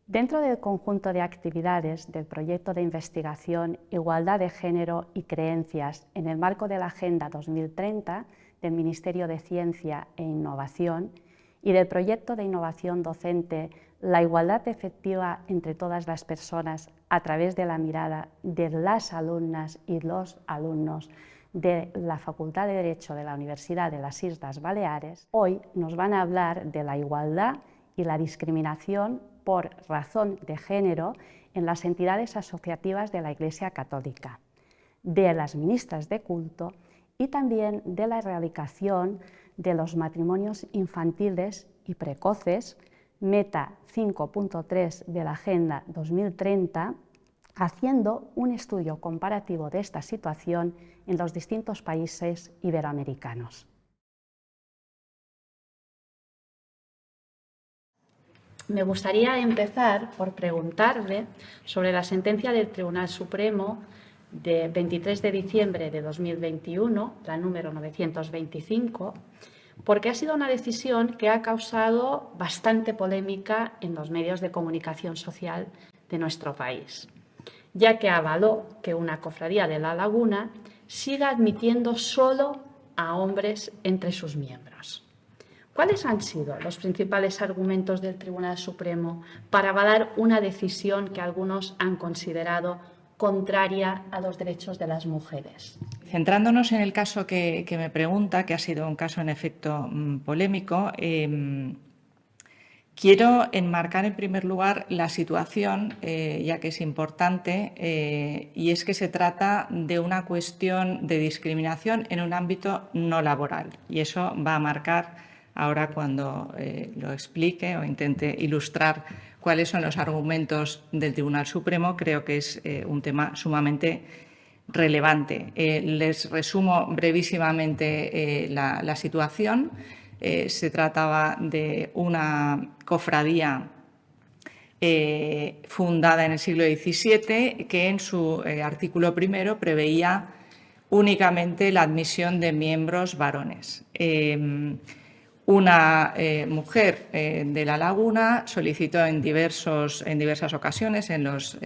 Dentro del conjunto de actividades del proyecto de investigación Igualdad de Género y Creencias en el marco de la Agenda 2030 del Ministerio de Ciencia e Innovación y del proyecto de innovación docente La igualdad efectiva entre todas las personas a través de la mirada de las alumnas y los alumnos de la Facultad de Derecho de la Universidad de las Islas Baleares, hoy nos van a hablar de la igualdad y la discriminación por razón de género en las entidades asociativas de la Iglesia Católica, de las ministras de culto y también de la erradicación de los matrimonios infantiles y precoces, meta 5.3 de la Agenda 2030, haciendo un estudio comparativo de esta situación en los distintos países iberoamericanos. Me gustaría empezar por preguntarle sobre la sentencia del Tribunal Supremo de 23 de diciembre de 2021, la número 925, porque ha sido una decisión que ha causado bastante polémica en los medios de comunicación social de nuestro país, ya que avaló que una cofradía de La Laguna siga admitiendo solo a hombres entre sus miembros. ¿Cuáles han sido los principales argumentos del Tribunal Supremo para avalar una decisión que algunos han considerado contraria a los derechos de las mujeres? Centrándonos en el caso que me pregunta, que ha sido un caso en efecto polémico, quiero enmarcar en primer lugar la situación, ya que es importante, y es que se trata de una cuestión de discriminación en un ámbito no laboral, y eso va a marcar ahora cuando lo explique o intente ilustrar cuáles son los argumentos del Tribunal Supremo. Creo que es un tema sumamente relevante. Les resumo brevísimamente la situación. Se trataba de una cofradía fundada en el siglo XVII que en su artículo primero preveía únicamente la admisión de miembros varones. Una mujer de La Laguna solicitó en diversas ocasiones, en los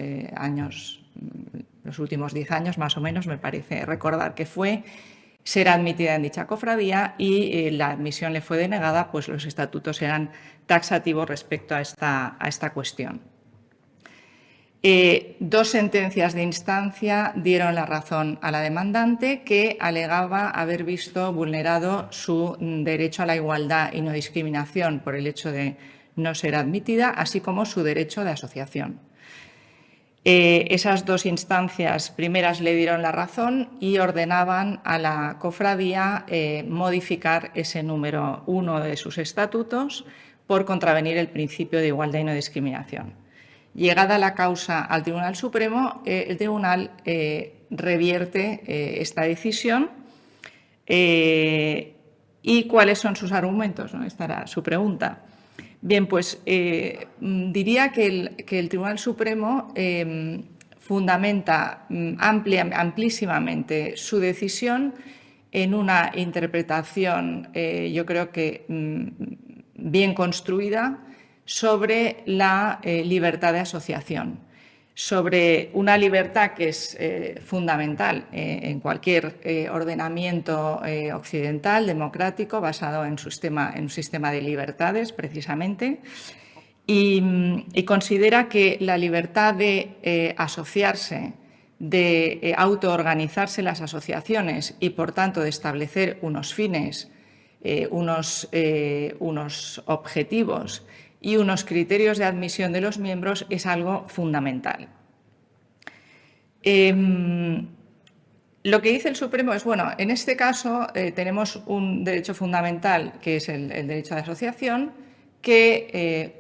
últimos 10 años más o menos, me parece recordar que fue, ser admitida en dicha cofradía y la admisión le fue denegada, pues los estatutos eran taxativos respecto a esta cuestión. Dos sentencias de instancia dieron la razón a la demandante, que alegaba haber visto vulnerado su derecho a la igualdad y no discriminación por el hecho de no ser admitida, así como su derecho de asociación. Esas dos instancias primeras le dieron la razón y ordenaban a la cofradía modificar ese número 1 de sus estatutos por contravenir el principio de igualdad y no discriminación. Llegada la causa al Tribunal Supremo, el Tribunal revierte esta decisión. ¿Y cuáles son sus argumentos? ¿No? Esta era su pregunta. Bien, pues diría que el Tribunal Supremo fundamenta amplísimamente su decisión en una interpretación, yo creo que bien construida, sobre la libertad de asociación, sobre una libertad que es fundamental en cualquier ordenamiento occidental, democrático, basado en un sistema de libertades, precisamente, y considera que la libertad de asociarse, de autoorganizarse las asociaciones y, por tanto, de establecer unos fines, unos objetivos y unos criterios de admisión de los miembros es algo fundamental. Lo que dice el Supremo es, bueno, en este caso tenemos un derecho fundamental, que es el derecho de asociación, que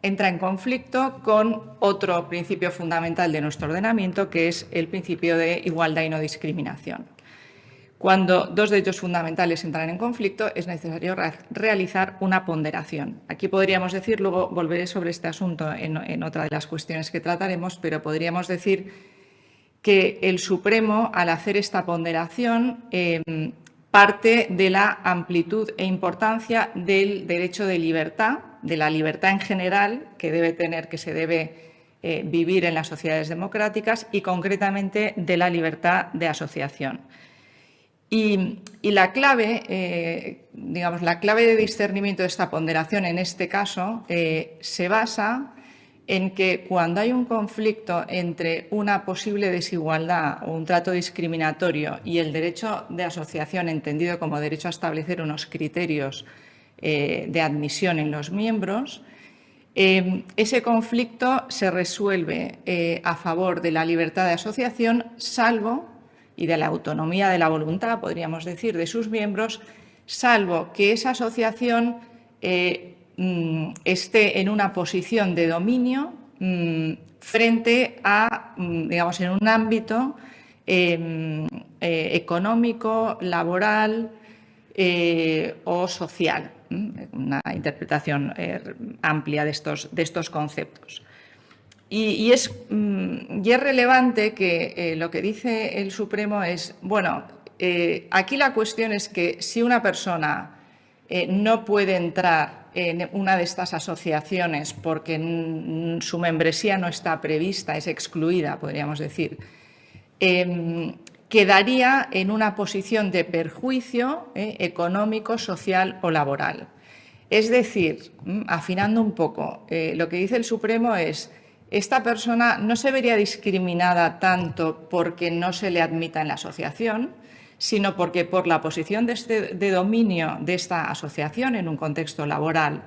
entra en conflicto con otro principio fundamental de nuestro ordenamiento, que es el principio de igualdad y no discriminación. Cuando dos derechos fundamentales entran en conflicto, es necesario realizar una ponderación. Aquí podríamos decir, luego volveré sobre este asunto en otra de las cuestiones que trataremos, pero podríamos decir que el Supremo, al hacer esta ponderación, parte de la amplitud e importancia del derecho de libertad de la libertad en general que se debe vivir en las sociedades democráticas y concretamente de la libertad de asociación. Y la clave, digamos, la clave de discernimiento de esta ponderación en este caso se basa en que cuando hay un conflicto entre una posible desigualdad o un trato discriminatorio y el derecho de asociación, entendido como derecho a establecer unos criterios de admisión en los miembros, ese conflicto se resuelve a favor de la libertad de asociación, salvo, y de la autonomía de la voluntad, podríamos decir, de sus miembros, salvo que esa asociación esté en una posición de dominio frente a, digamos, en un ámbito económico, laboral o social. Una interpretación amplia de estos conceptos. Y es relevante que lo que dice el Supremo es, bueno, aquí la cuestión es que si una persona no puede entrar en una de estas asociaciones porque su membresía no está prevista, es excluida, podríamos decir, quedaría en una posición de perjuicio económico, social o laboral. Es decir, afinando un poco, lo que dice el Supremo es: esta persona no se vería discriminada tanto porque no se le admita en la asociación, sino porque por la posición de dominio de esta asociación en un contexto laboral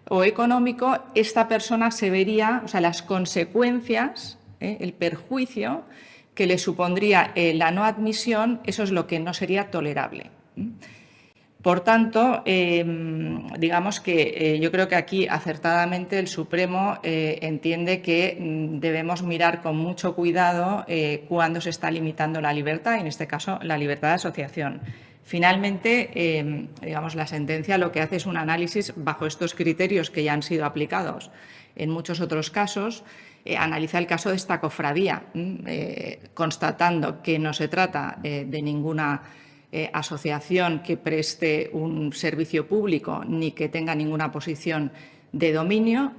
o económico, esta persona se vería, o sea, las consecuencias, el perjuicio que le supondría la no admisión, eso es lo que no sería tolerable. Por tanto, digamos que yo creo que aquí acertadamente el Supremo entiende que debemos mirar con mucho cuidado cuándo se está limitando la libertad, y en este caso la libertad de asociación. Finalmente, digamos, la sentencia lo que hace es un análisis bajo estos criterios que ya han sido aplicados en muchos otros casos. Analiza el caso de esta cofradía, constatando que no se trata de ninguna asociación que preste un servicio público ni que tenga ninguna posición de dominio,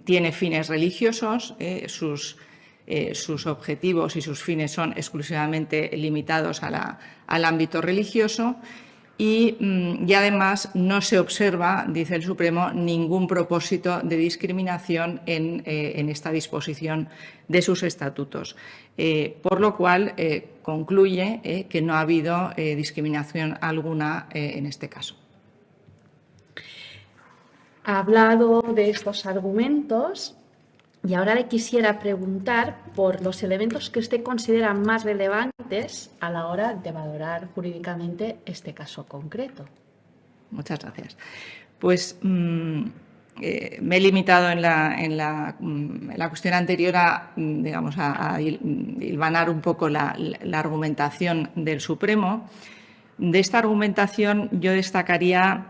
tiene fines religiosos, sus objetivos y sus fines son exclusivamente limitados al ámbito religioso y además no se observa, dice el Supremo, ningún propósito de discriminación en esta disposición de sus estatutos. Por lo cual, concluye que no ha habido discriminación alguna en este caso. Ha hablado de estos argumentos y ahora le quisiera preguntar por los elementos que usted considera más relevantes a la hora de valorar jurídicamente este caso concreto. Muchas gracias. Pues me he limitado en la cuestión anterior a, digamos, a hilvanar un poco la argumentación del Supremo. De esta argumentación yo destacaría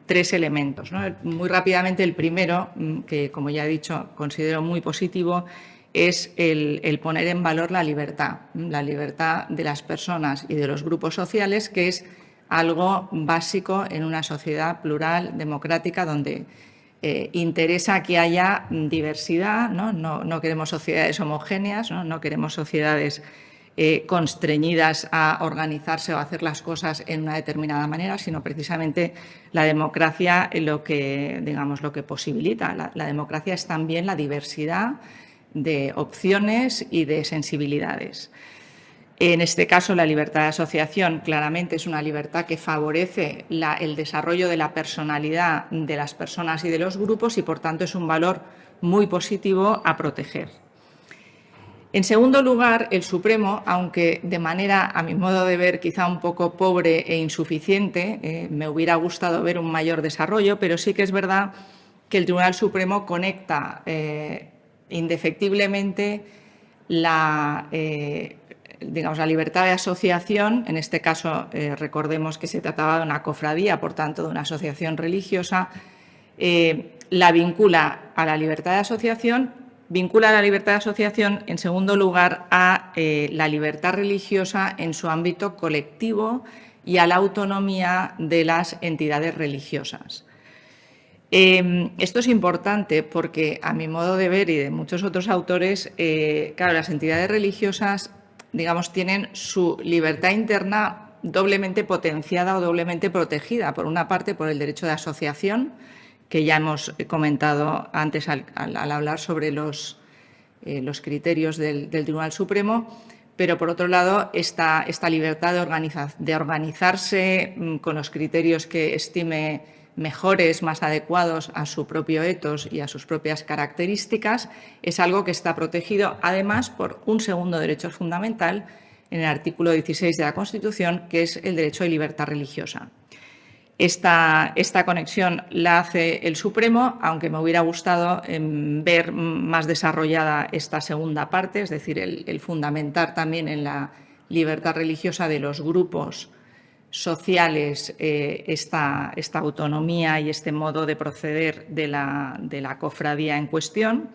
tres elementos, ¿no? Muy rápidamente, el primero, que como ya he dicho considero muy positivo, es el poner en valor la libertad de las personas y de los grupos sociales, que es algo básico en una sociedad plural, democrática, donde interesa que haya diversidad, ¿no? No queremos sociedades homogéneas, no queremos sociedades constreñidas a organizarse o a hacer las cosas en una determinada manera, sino precisamente la democracia lo que posibilita. La democracia es también la diversidad de opciones y de sensibilidades. En este caso, la libertad de asociación claramente es una libertad que favorece el desarrollo de la personalidad de las personas y de los grupos y, por tanto, es un valor muy positivo a proteger. En segundo lugar, el Supremo, aunque de manera, a mi modo de ver, quizá un poco pobre e insuficiente, me hubiera gustado ver un mayor desarrollo, pero sí que es verdad que el Tribunal Supremo conecta indefectiblemente la libertad de asociación. En este caso, recordemos que se trataba de una cofradía, por tanto, de una asociación religiosa, la vincula a la libertad de asociación. Vincula la libertad de asociación, en segundo lugar, a la libertad religiosa en su ámbito colectivo y a la autonomía de las entidades religiosas. Esto es importante porque, a mi modo de ver y de muchos otros autores, claro, las entidades religiosas, digamos, tienen su libertad interna doblemente potenciada o doblemente protegida. Por una parte, por el derecho de asociación, que ya hemos comentado antes al hablar sobre los criterios del Tribunal Supremo, pero por otro lado, esta libertad de organizarse con los criterios que estime mejores, más adecuados a su propio ethos y a sus propias características, es algo que está protegido, además, por un segundo derecho fundamental en el artículo 16 de la Constitución, que es el derecho de libertad religiosa. Esta conexión la hace el Supremo, aunque me hubiera gustado ver más desarrollada esta segunda parte, es decir, el fundamentar también en la libertad religiosa de los grupos sociales esta autonomía y este modo de proceder de la cofradía en cuestión.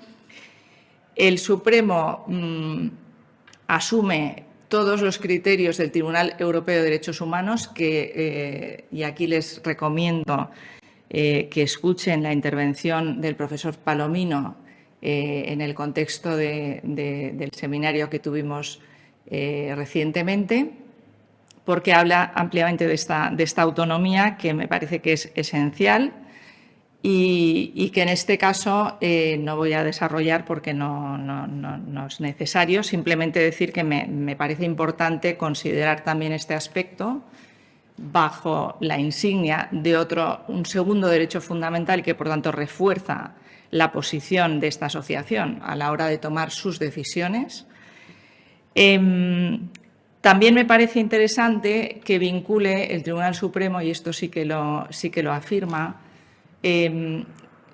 El Supremo asume todos los criterios del Tribunal Europeo de Derechos Humanos, y aquí les recomiendo que escuchen la intervención del profesor Palomino en el contexto del seminario que tuvimos recientemente, porque habla ampliamente de esta autonomía, que me parece que es esencial y que en este caso no voy a desarrollar porque no es necesario. Simplemente decir que me parece importante considerar también este aspecto bajo la insignia de un segundo derecho fundamental y que, por tanto, refuerza la posición de esta asociación a la hora de tomar sus decisiones. También me parece interesante que vincule el Tribunal Supremo, y esto sí que lo afirma,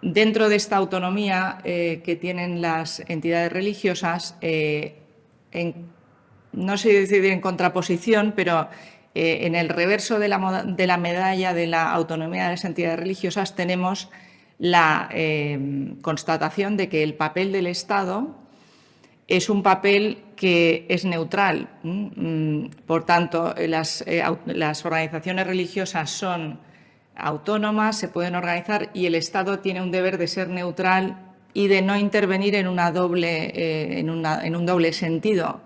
dentro de esta autonomía que tienen las entidades religiosas, no sé decir en contraposición, pero en el reverso de la medalla de la autonomía de las entidades religiosas tenemos la constatación de que el papel del Estado es un papel que es neutral. Por tanto, las organizaciones religiosas son autónomas, se pueden organizar y el Estado tiene un deber de ser neutral y de no intervenir en un doble sentido,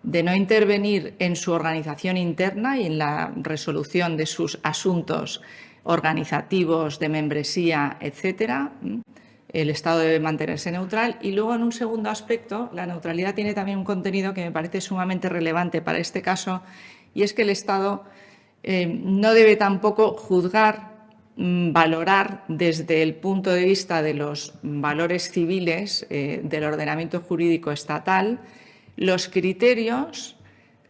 de no intervenir en su organización interna y en la resolución de sus asuntos organizativos, de membresía, etcétera. El Estado debe mantenerse neutral. Y luego, en un segundo aspecto, la neutralidad tiene también un contenido que me parece sumamente relevante para este caso, y es que el Estado no debe tampoco juzgar, valorar desde el punto de vista de los valores civiles del ordenamiento jurídico estatal los criterios,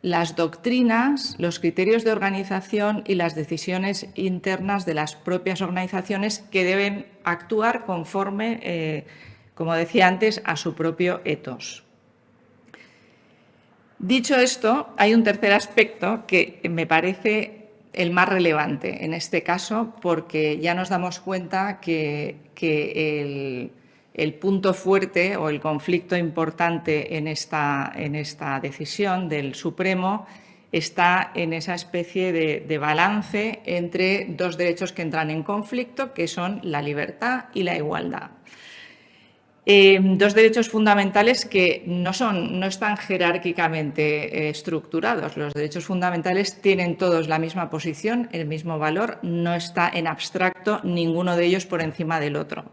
las doctrinas, los criterios de organización y las decisiones internas de las propias organizaciones que deben actuar conforme, como decía antes, a su propio ethos. Dicho esto, hay un tercer aspecto que me parece el más relevante en este caso, porque ya nos damos cuenta que el punto fuerte o el conflicto importante en esta decisión del Supremo está en esa especie de balance entre dos derechos que entran en conflicto, que son la libertad y la igualdad. Dos derechos fundamentales que no están jerárquicamente estructurados. Los derechos fundamentales tienen todos la misma posición, el mismo valor, no está en abstracto ninguno de ellos por encima del otro.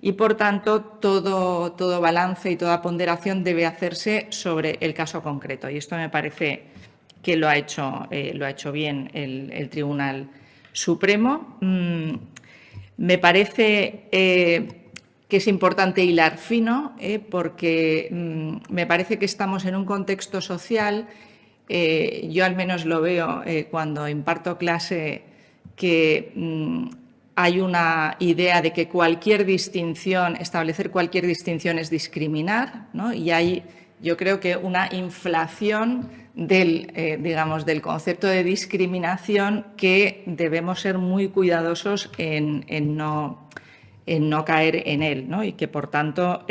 Y, por tanto, todo balance y toda ponderación debe hacerse sobre el caso concreto. Y esto me parece que lo ha hecho bien el Tribunal Supremo. Me parece que es importante hilar fino, porque me parece que estamos en un contexto social, yo al menos lo veo cuando imparto clase, que hay una idea de que establecer cualquier distinción es discriminar, ¿no? Y hay, yo creo que una inflación del concepto de discriminación que debemos ser muy cuidadosos en no caer en él, ¿no? Y que, por tanto,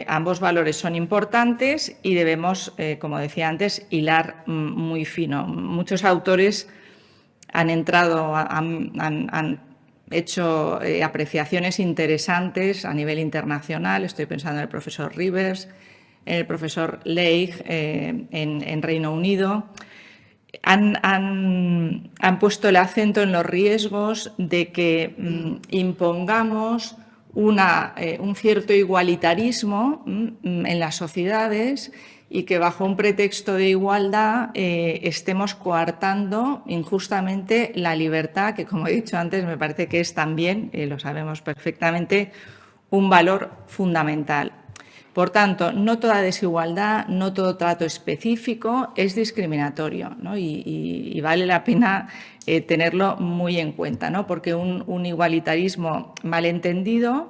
ambos valores son importantes y debemos, como decía antes, hilar muy fino. Muchos autores han hecho apreciaciones interesantes a nivel internacional. Estoy pensando en el profesor Rivers, en el profesor Leigh en Reino Unido. Han puesto el acento en los riesgos de que impongamos un cierto igualitarismo en las sociedades y que bajo un pretexto de igualdad estemos coartando injustamente la libertad, que como he dicho antes me parece que es también, lo sabemos perfectamente, un valor fundamental. Por tanto, no toda desigualdad, no todo trato específico es discriminatorio, ¿no? y vale la pena tenerlo muy en cuenta, ¿no? Porque un igualitarismo malentendido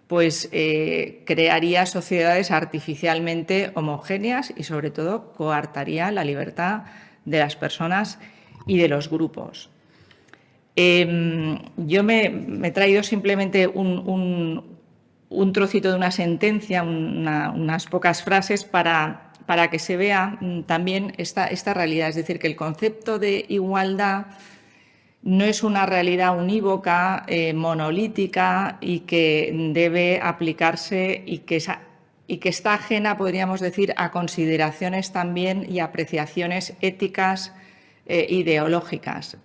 pues, crearía sociedades artificialmente homogéneas y, sobre todo, coartaría la libertad de las personas y de los grupos. Yo me he traído simplemente un trocito de una sentencia, unas pocas frases para que se vea también esta realidad. Es decir, que el concepto de igualdad no es una realidad unívoca, monolítica y que debe aplicarse y que está ajena, podríamos decir, a consideraciones también y apreciaciones éticas ideológicas.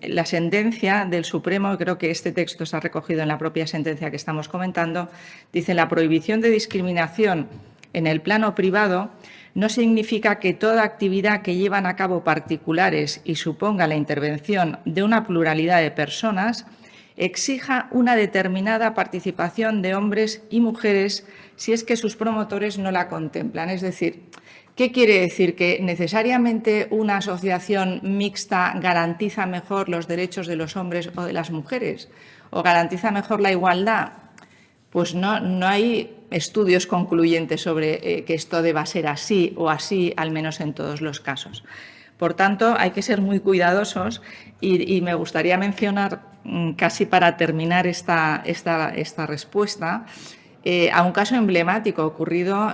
La sentencia del Supremo, creo que este texto está recogido en la propia sentencia que estamos comentando, dice: la prohibición de discriminación en el plano privado no significa que toda actividad que llevan a cabo particulares y suponga la intervención de una pluralidad de personas exija una determinada participación de hombres y mujeres si es que sus promotores no la contemplan. Es decir, ¿qué quiere decir? ¿Que necesariamente una asociación mixta garantiza mejor los derechos de los hombres o de las mujeres? ¿O garantiza mejor la igualdad? Pues no hay estudios concluyentes sobre que esto deba ser así o así, al menos en todos los casos. Por tanto, hay que ser muy cuidadosos y me gustaría mencionar, casi para terminar esta respuesta, a un caso emblemático ocurrido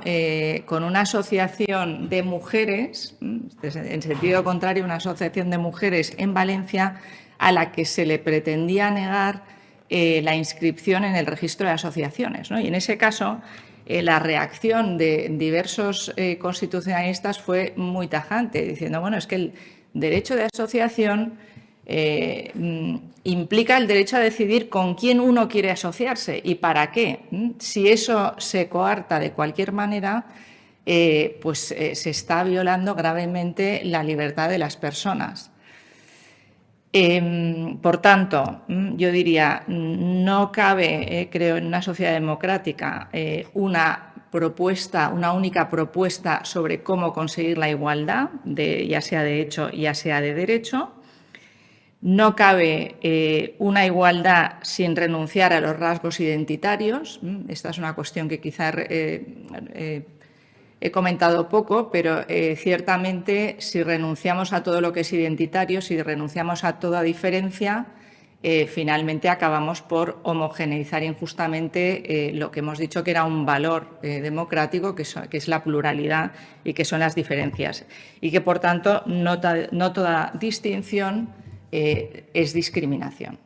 con una asociación de mujeres, en sentido contrario, una asociación de mujeres en Valencia a la que se le pretendía negar la inscripción en el registro de asociaciones, ¿no? Y en ese caso la reacción de diversos constitucionalistas fue muy tajante, diciendo, bueno, es que el derecho de asociación implica el derecho a decidir con quién uno quiere asociarse y para qué. Si eso se coarta de cualquier manera, pues se está violando gravemente la libertad de las personas. Por tanto, yo diría, no cabe, creo, en una sociedad democrática una única propuesta sobre cómo conseguir la igualdad, ya sea de hecho, ya sea de derecho. No cabe una igualdad sin renunciar a los rasgos identitarios. Esta es una cuestión que quizá he comentado poco, pero ciertamente si renunciamos a todo lo que es identitario, si renunciamos a toda diferencia, finalmente acabamos por homogeneizar injustamente lo que hemos dicho que era un valor democrático, que es la pluralidad y que son las diferencias. Y que, por tanto, no toda distinción es discriminación.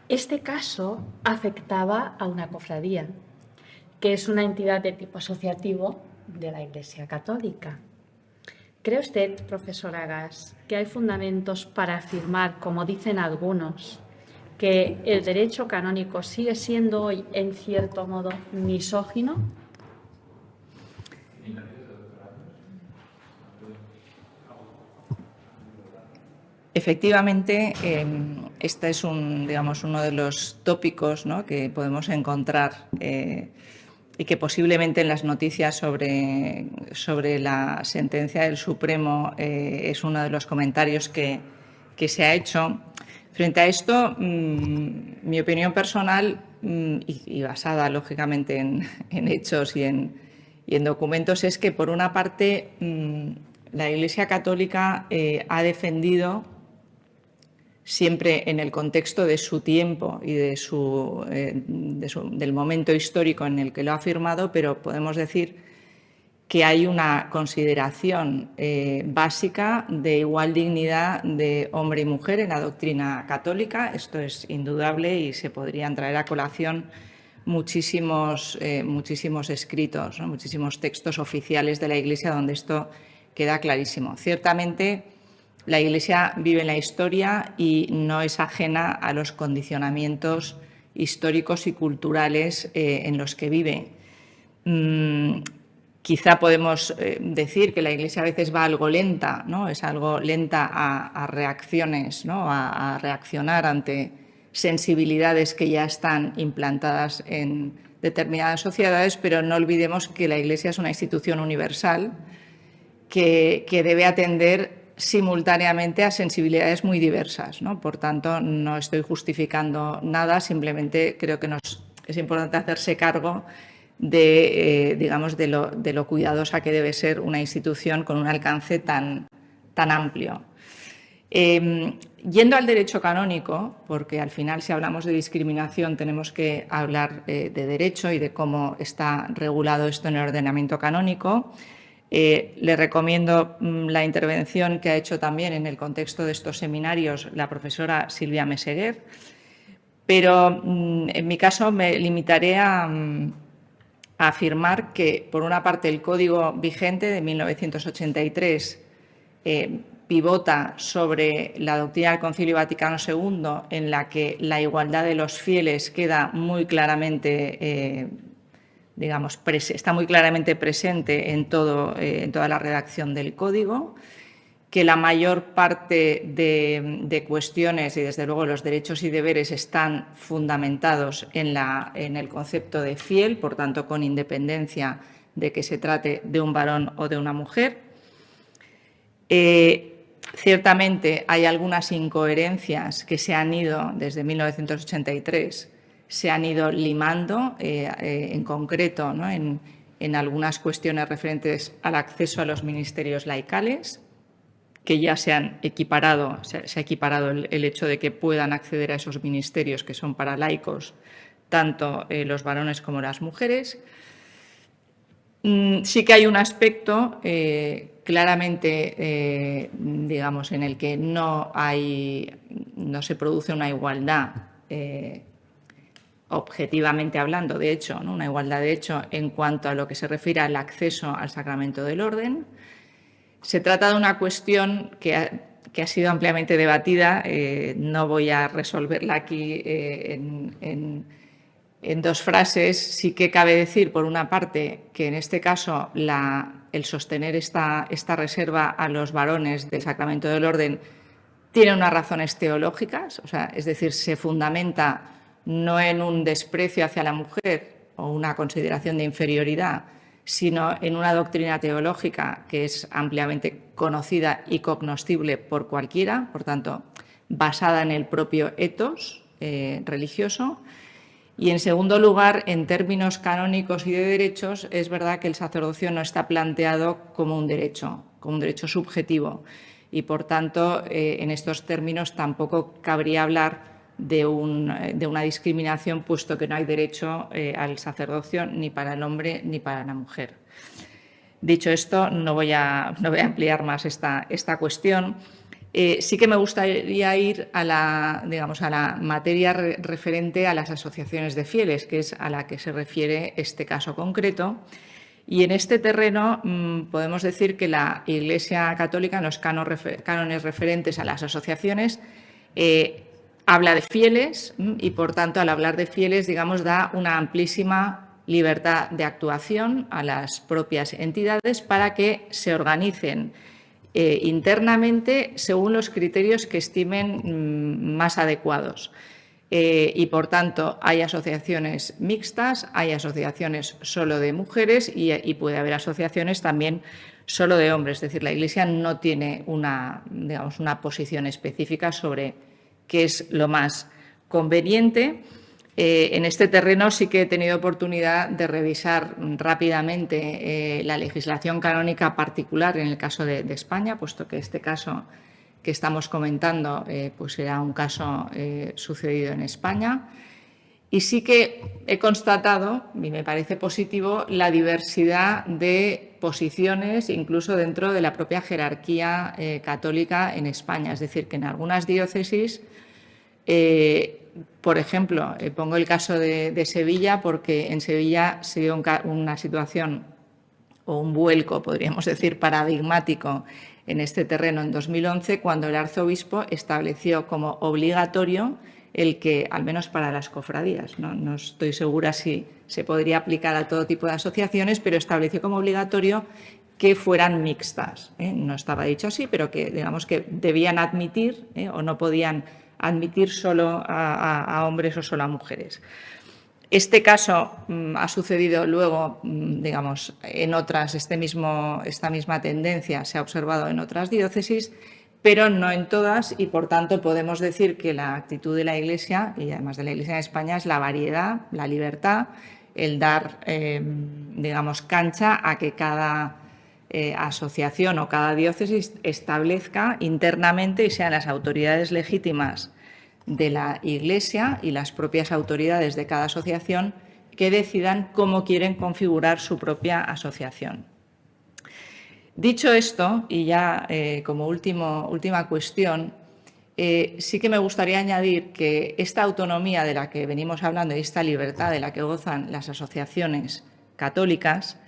Este caso afectaba a una cofradía, que es una entidad de tipo asociativo de la Iglesia Católica. ¿Cree usted, profesora Gas, que hay fundamentos para afirmar, como dicen algunos, que el derecho canónico sigue siendo hoy, en cierto modo, misógino? Efectivamente, este es uno de los tópicos, ¿no?, que podemos encontrar y que posiblemente en las noticias sobre la sentencia del Supremo es uno de los comentarios que se ha hecho. Frente a esto, mi opinión personal, y basada lógicamente en hechos y en documentos, es que, por una parte, la Iglesia Católica ha defendido, siempre en el contexto de su tiempo y del momento histórico en el que lo ha firmado, pero podemos decir que hay una consideración básica de igual dignidad de hombre y mujer en la doctrina católica. Esto es indudable y se podrían traer a colación muchísimos escritos, ¿no? Muchísimos textos oficiales de la Iglesia donde esto queda clarísimo. Ciertamente, la Iglesia vive en la historia y no es ajena a los condicionamientos históricos y culturales en los que vive. Quizá podemos decir que la Iglesia a veces va algo lenta, ¿no? Es algo lenta a reacciones, ¿no? A reaccionar ante sensibilidades que ya están implantadas en determinadas sociedades, pero no olvidemos que la Iglesia es una institución universal que debe atender simultáneamente a sensibilidades muy diversas, ¿no? Por tanto, no estoy justificando nada, simplemente creo que es importante hacerse cargo de, digamos, de lo cuidadosa que debe ser una institución con un alcance tan amplio. Yendo al derecho canónico, porque al final si hablamos de discriminación tenemos que hablar de derecho y de cómo está regulado esto en el ordenamiento canónico, le recomiendo la intervención que ha hecho también en el contexto de estos seminarios la profesora Silvia Meseguer, pero en mi caso me limitaré a afirmar que, por una parte, el Código vigente de 1983 pivota sobre la doctrina del Concilio Vaticano II, en la que la igualdad de los fieles queda muy claramente, está muy claramente presente en toda la redacción del Código, que la mayor parte de cuestiones y, desde luego, los derechos y deberes están fundamentados en el concepto de fiel, por tanto, con independencia de que se trate de un varón o de una mujer. Ciertamente hay algunas incoherencias que se han ido, desde 1983, se han ido limando, en concreto, ¿no? en algunas cuestiones referentes al acceso a los ministerios laicales, que ya se ha equiparado el hecho de que puedan acceder a esos ministerios que son para laicos, tanto los varones como las mujeres. Sí que hay un aspecto claramente, digamos, en el que no se produce una igualdad, objetivamente hablando, de hecho, ¿no? Una igualdad de hecho en cuanto a lo que se refiere al acceso al sacramento del orden. Se trata de una cuestión que ha sido ampliamente debatida. No voy a resolverla aquí en dos frases. Sí que cabe decir, por una parte, que en este caso el sostener esta reserva a los varones del sacramento del orden tiene unas razones teológicas, es decir, se fundamenta no en un desprecio hacia la mujer o una consideración de inferioridad, sino en una doctrina teológica que es ampliamente conocida y cognoscible por cualquiera, por tanto, basada en el propio ethos religioso. Y, en segundo lugar, en términos canónicos y de derechos, es verdad que el sacerdocio no está planteado como un derecho subjetivo y, por tanto, en estos términos tampoco cabría hablar de una discriminación, puesto que no hay derecho al sacerdocio ni para el hombre ni para la mujer. Dicho esto, no voy a ampliar más esta cuestión. Sí que me gustaría ir a la materia referente a las asociaciones de fieles, que es a la que se refiere este caso concreto. Y en este terreno podemos decir que la Iglesia Católica, en los cánones referentes a las asociaciones, habla de fieles y, por tanto, al hablar de fieles, digamos, da una amplísima libertad de actuación a las propias entidades para que se organicen internamente según los criterios que estimen más adecuados. Y, por tanto, hay asociaciones mixtas, hay asociaciones solo de mujeres y puede haber asociaciones también solo de hombres. Es decir, la Iglesia no tiene una posición específica sobre qué es lo más conveniente. En este terreno sí que he tenido oportunidad de revisar rápidamente la legislación canónica particular en el caso de España, puesto que este caso que estamos comentando pues era un caso sucedido en España. Y sí que he constatado, y me parece positivo, la diversidad de posiciones incluso dentro de la propia jerarquía católica en España. Es decir, que en algunas diócesis, por ejemplo, pongo el caso de Sevilla, porque en Sevilla se dio una situación o un vuelco, podríamos decir, paradigmático en este terreno en 2011, cuando el arzobispo estableció como obligatorio el que, al menos para las cofradías, no estoy segura si se podría aplicar a todo tipo de asociaciones, pero estableció como obligatorio que fueran mixtas. No estaba dicho así, pero que, digamos, que debían admitir o no podían admitir solo a hombres o solo a mujeres. Este caso ha sucedido luego, digamos, en otras, esta misma tendencia se ha observado en otras diócesis, pero no en todas, y por tanto podemos decir que la actitud de la Iglesia, y además de la Iglesia en España, es la variedad, la libertad, el dar, digamos, cancha a que cada asociación o cada diócesis establezca internamente y sean las autoridades legítimas de la Iglesia y las propias autoridades de cada asociación que decidan cómo quieren configurar su propia asociación. Dicho esto, y ya como última cuestión, sí que me gustaría añadir que esta autonomía de la que venimos hablando y esta libertad de la que gozan las asociaciones católicas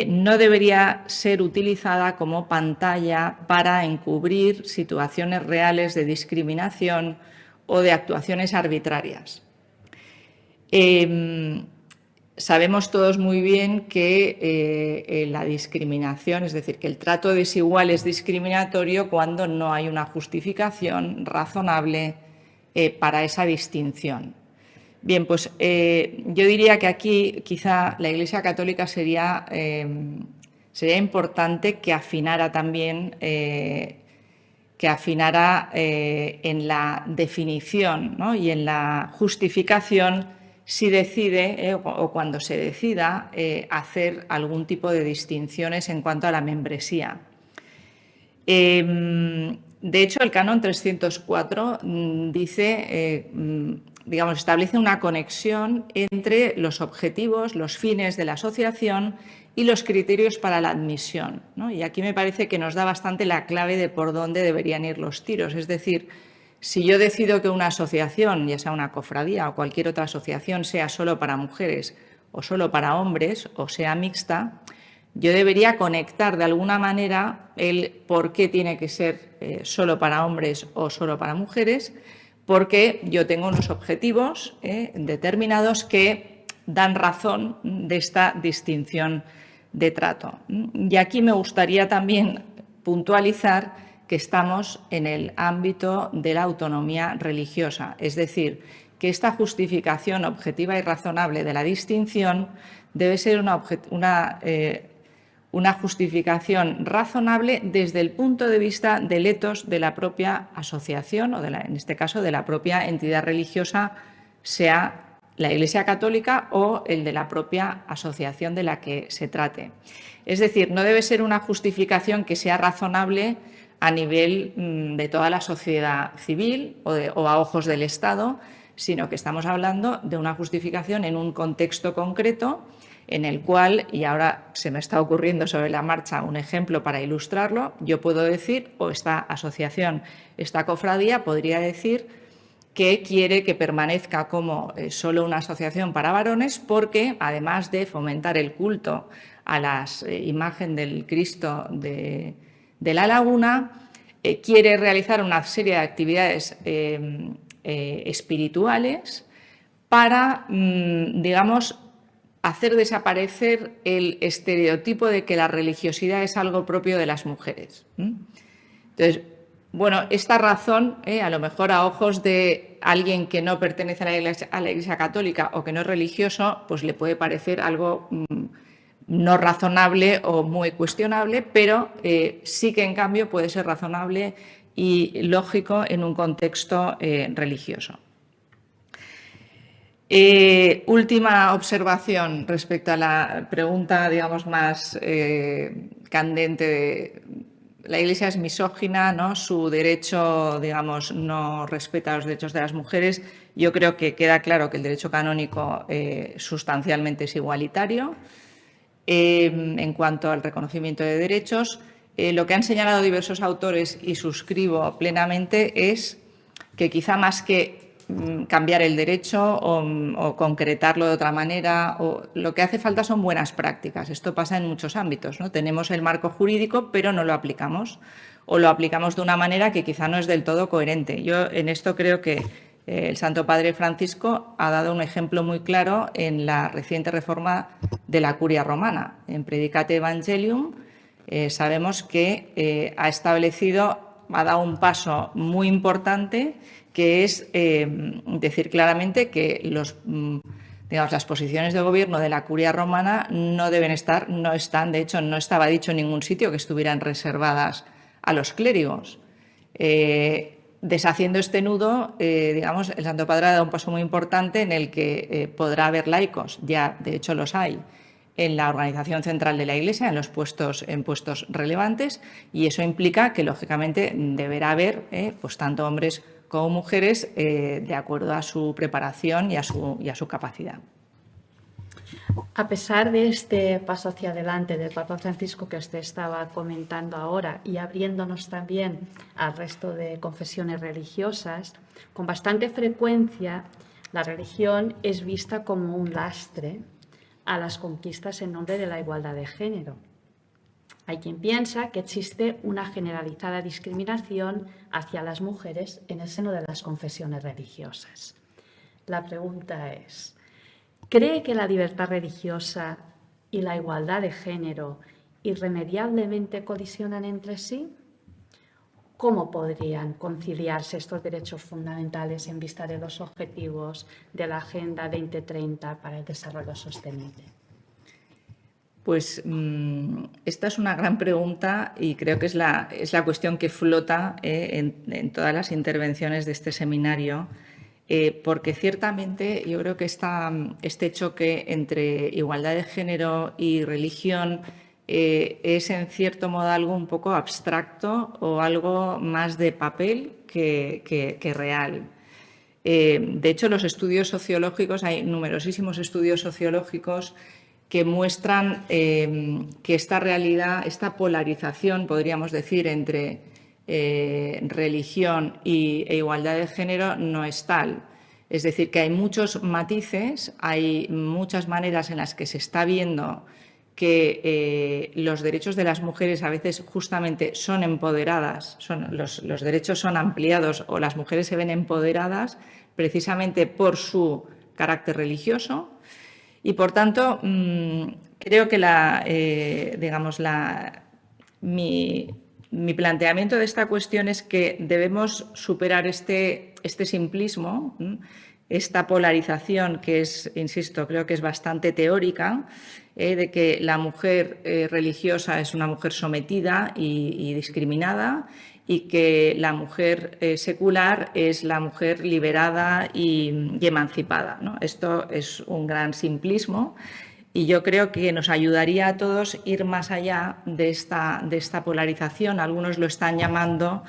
no debería ser utilizada como pantalla para encubrir situaciones reales de discriminación o de actuaciones arbitrarias. Sabemos todos muy bien que la discriminación, es decir, que el trato desigual es discriminatorio cuando no hay una justificación razonable para esa distinción. Bien, pues yo diría que aquí quizá la Iglesia Católica sería importante que afinara también en la definición, ¿no? Y en la justificación si decide o cuando se decida hacer algún tipo de distinciones en cuanto a la membresía. De hecho, el Canon 304 dice, digamos, establece una conexión entre los objetivos, los fines de la asociación y los criterios para la admisión, ¿no? Y aquí me parece que nos da bastante la clave de por dónde deberían ir los tiros. Es decir, si yo decido que una asociación, ya sea una cofradía o cualquier otra asociación, sea solo para mujeres o solo para hombres o sea mixta, yo debería conectar de alguna manera el por qué tiene que ser solo para hombres o solo para mujeres, porque yo tengo unos objetivos determinados que dan razón de esta distinción de trato. Y aquí me gustaría también puntualizar que estamos en el ámbito de la autonomía religiosa, es decir, que esta justificación objetiva y razonable de la distinción debe ser una justificación razonable desde el punto de vista del etos de la propia asociación o, en este caso, de la propia entidad religiosa, sea la Iglesia Católica o el de la propia asociación de la que se trate. Es decir, no debe ser una justificación que sea razonable a nivel de toda la sociedad civil o a ojos del Estado, sino que estamos hablando de una justificación en un contexto concreto en el cual, y ahora se me está ocurriendo sobre la marcha un ejemplo para ilustrarlo, yo puedo decir, o esta asociación, esta cofradía podría decir que quiere que permanezca como solo una asociación para varones porque, además de fomentar el culto a la imagen del Cristo de la Laguna, quiere realizar una serie de actividades espirituales para, digamos, hacer desaparecer el estereotipo de que la religiosidad es algo propio de las mujeres. Entonces, bueno, esta razón, a lo mejor a ojos de alguien que no pertenece a la Iglesia Católica o que no es religioso, pues le puede parecer algo no razonable o muy cuestionable, pero sí que en cambio puede ser razonable y lógico en un contexto religioso. Última observación respecto a la pregunta, digamos, más candente de la Iglesia es misógina, ¿no? Su derecho, digamos, no respeta los derechos de las mujeres. Yo creo que queda claro que el derecho canónico sustancialmente es igualitario. En cuanto al reconocimiento de derechos, lo que han señalado diversos autores, y suscribo plenamente, es que quizá más que cambiar el derecho o concretarlo de otra manera, lo que hace falta son buenas prácticas. Esto pasa en muchos ámbitos, ¿no? Tenemos el marco jurídico, pero no lo aplicamos, o lo aplicamos de una manera que quizá no es del todo coherente. Yo en esto creo que el Santo Padre Francisco ha dado un ejemplo muy claro en la reciente reforma de la Curia Romana. En Predicate Evangelium sabemos que ha dado un paso muy importante, que es decir claramente que las posiciones de gobierno de la Curia Romana no deben estar, no están, de hecho no estaba dicho en ningún sitio que estuvieran reservadas a los clérigos. Deshaciendo este nudo, digamos, el Santo Padre ha dado un paso muy importante en el que podrá haber laicos, ya de hecho los hay, en la organización central de la Iglesia, en puestos relevantes, y eso implica que, lógicamente, deberá haber pues tanto hombres como mujeres de acuerdo a su preparación y a su capacidad. A pesar de este paso hacia adelante del Papa Francisco que usted estaba comentando ahora y abriéndonos también al resto de confesiones religiosas, con bastante frecuencia la religión es vista como un lastre a las conquistas en nombre de la igualdad de género. Hay quien piensa que existe una generalizada discriminación hacia las mujeres en el seno de las confesiones religiosas. La pregunta es, ¿cree que la libertad religiosa y la igualdad de género irremediablemente colisionan entre sí? ¿Cómo podrían conciliarse estos derechos fundamentales en vista de los objetivos de la Agenda 2030 para el Desarrollo Sostenible? Pues esta es una gran pregunta y creo que es la cuestión que flota en todas las intervenciones de este seminario, porque ciertamente yo creo que este choque entre igualdad de género y religión es en cierto modo algo un poco abstracto o algo más de papel que real. De hecho, los estudios sociológicos, hay numerosísimos estudios sociológicos que muestran que esta realidad, esta polarización, podríamos decir, entre religión e igualdad de género no es tal. Es decir, que hay muchos matices, hay muchas maneras en las que se está viendo que los derechos de las mujeres a veces justamente son empoderadas, los derechos son ampliados o las mujeres se ven empoderadas precisamente por su carácter religioso. Y, por tanto, creo que mi planteamiento de esta cuestión es que debemos superar este simplismo, esta polarización que es, insisto, creo que es bastante teórica, de que la mujer religiosa es una mujer sometida y discriminada, y que la mujer secular es la mujer liberada y emancipada, ¿no? Esto es un gran simplismo y yo creo que nos ayudaría a todos ir más allá de esta polarización. Algunos lo están llamando,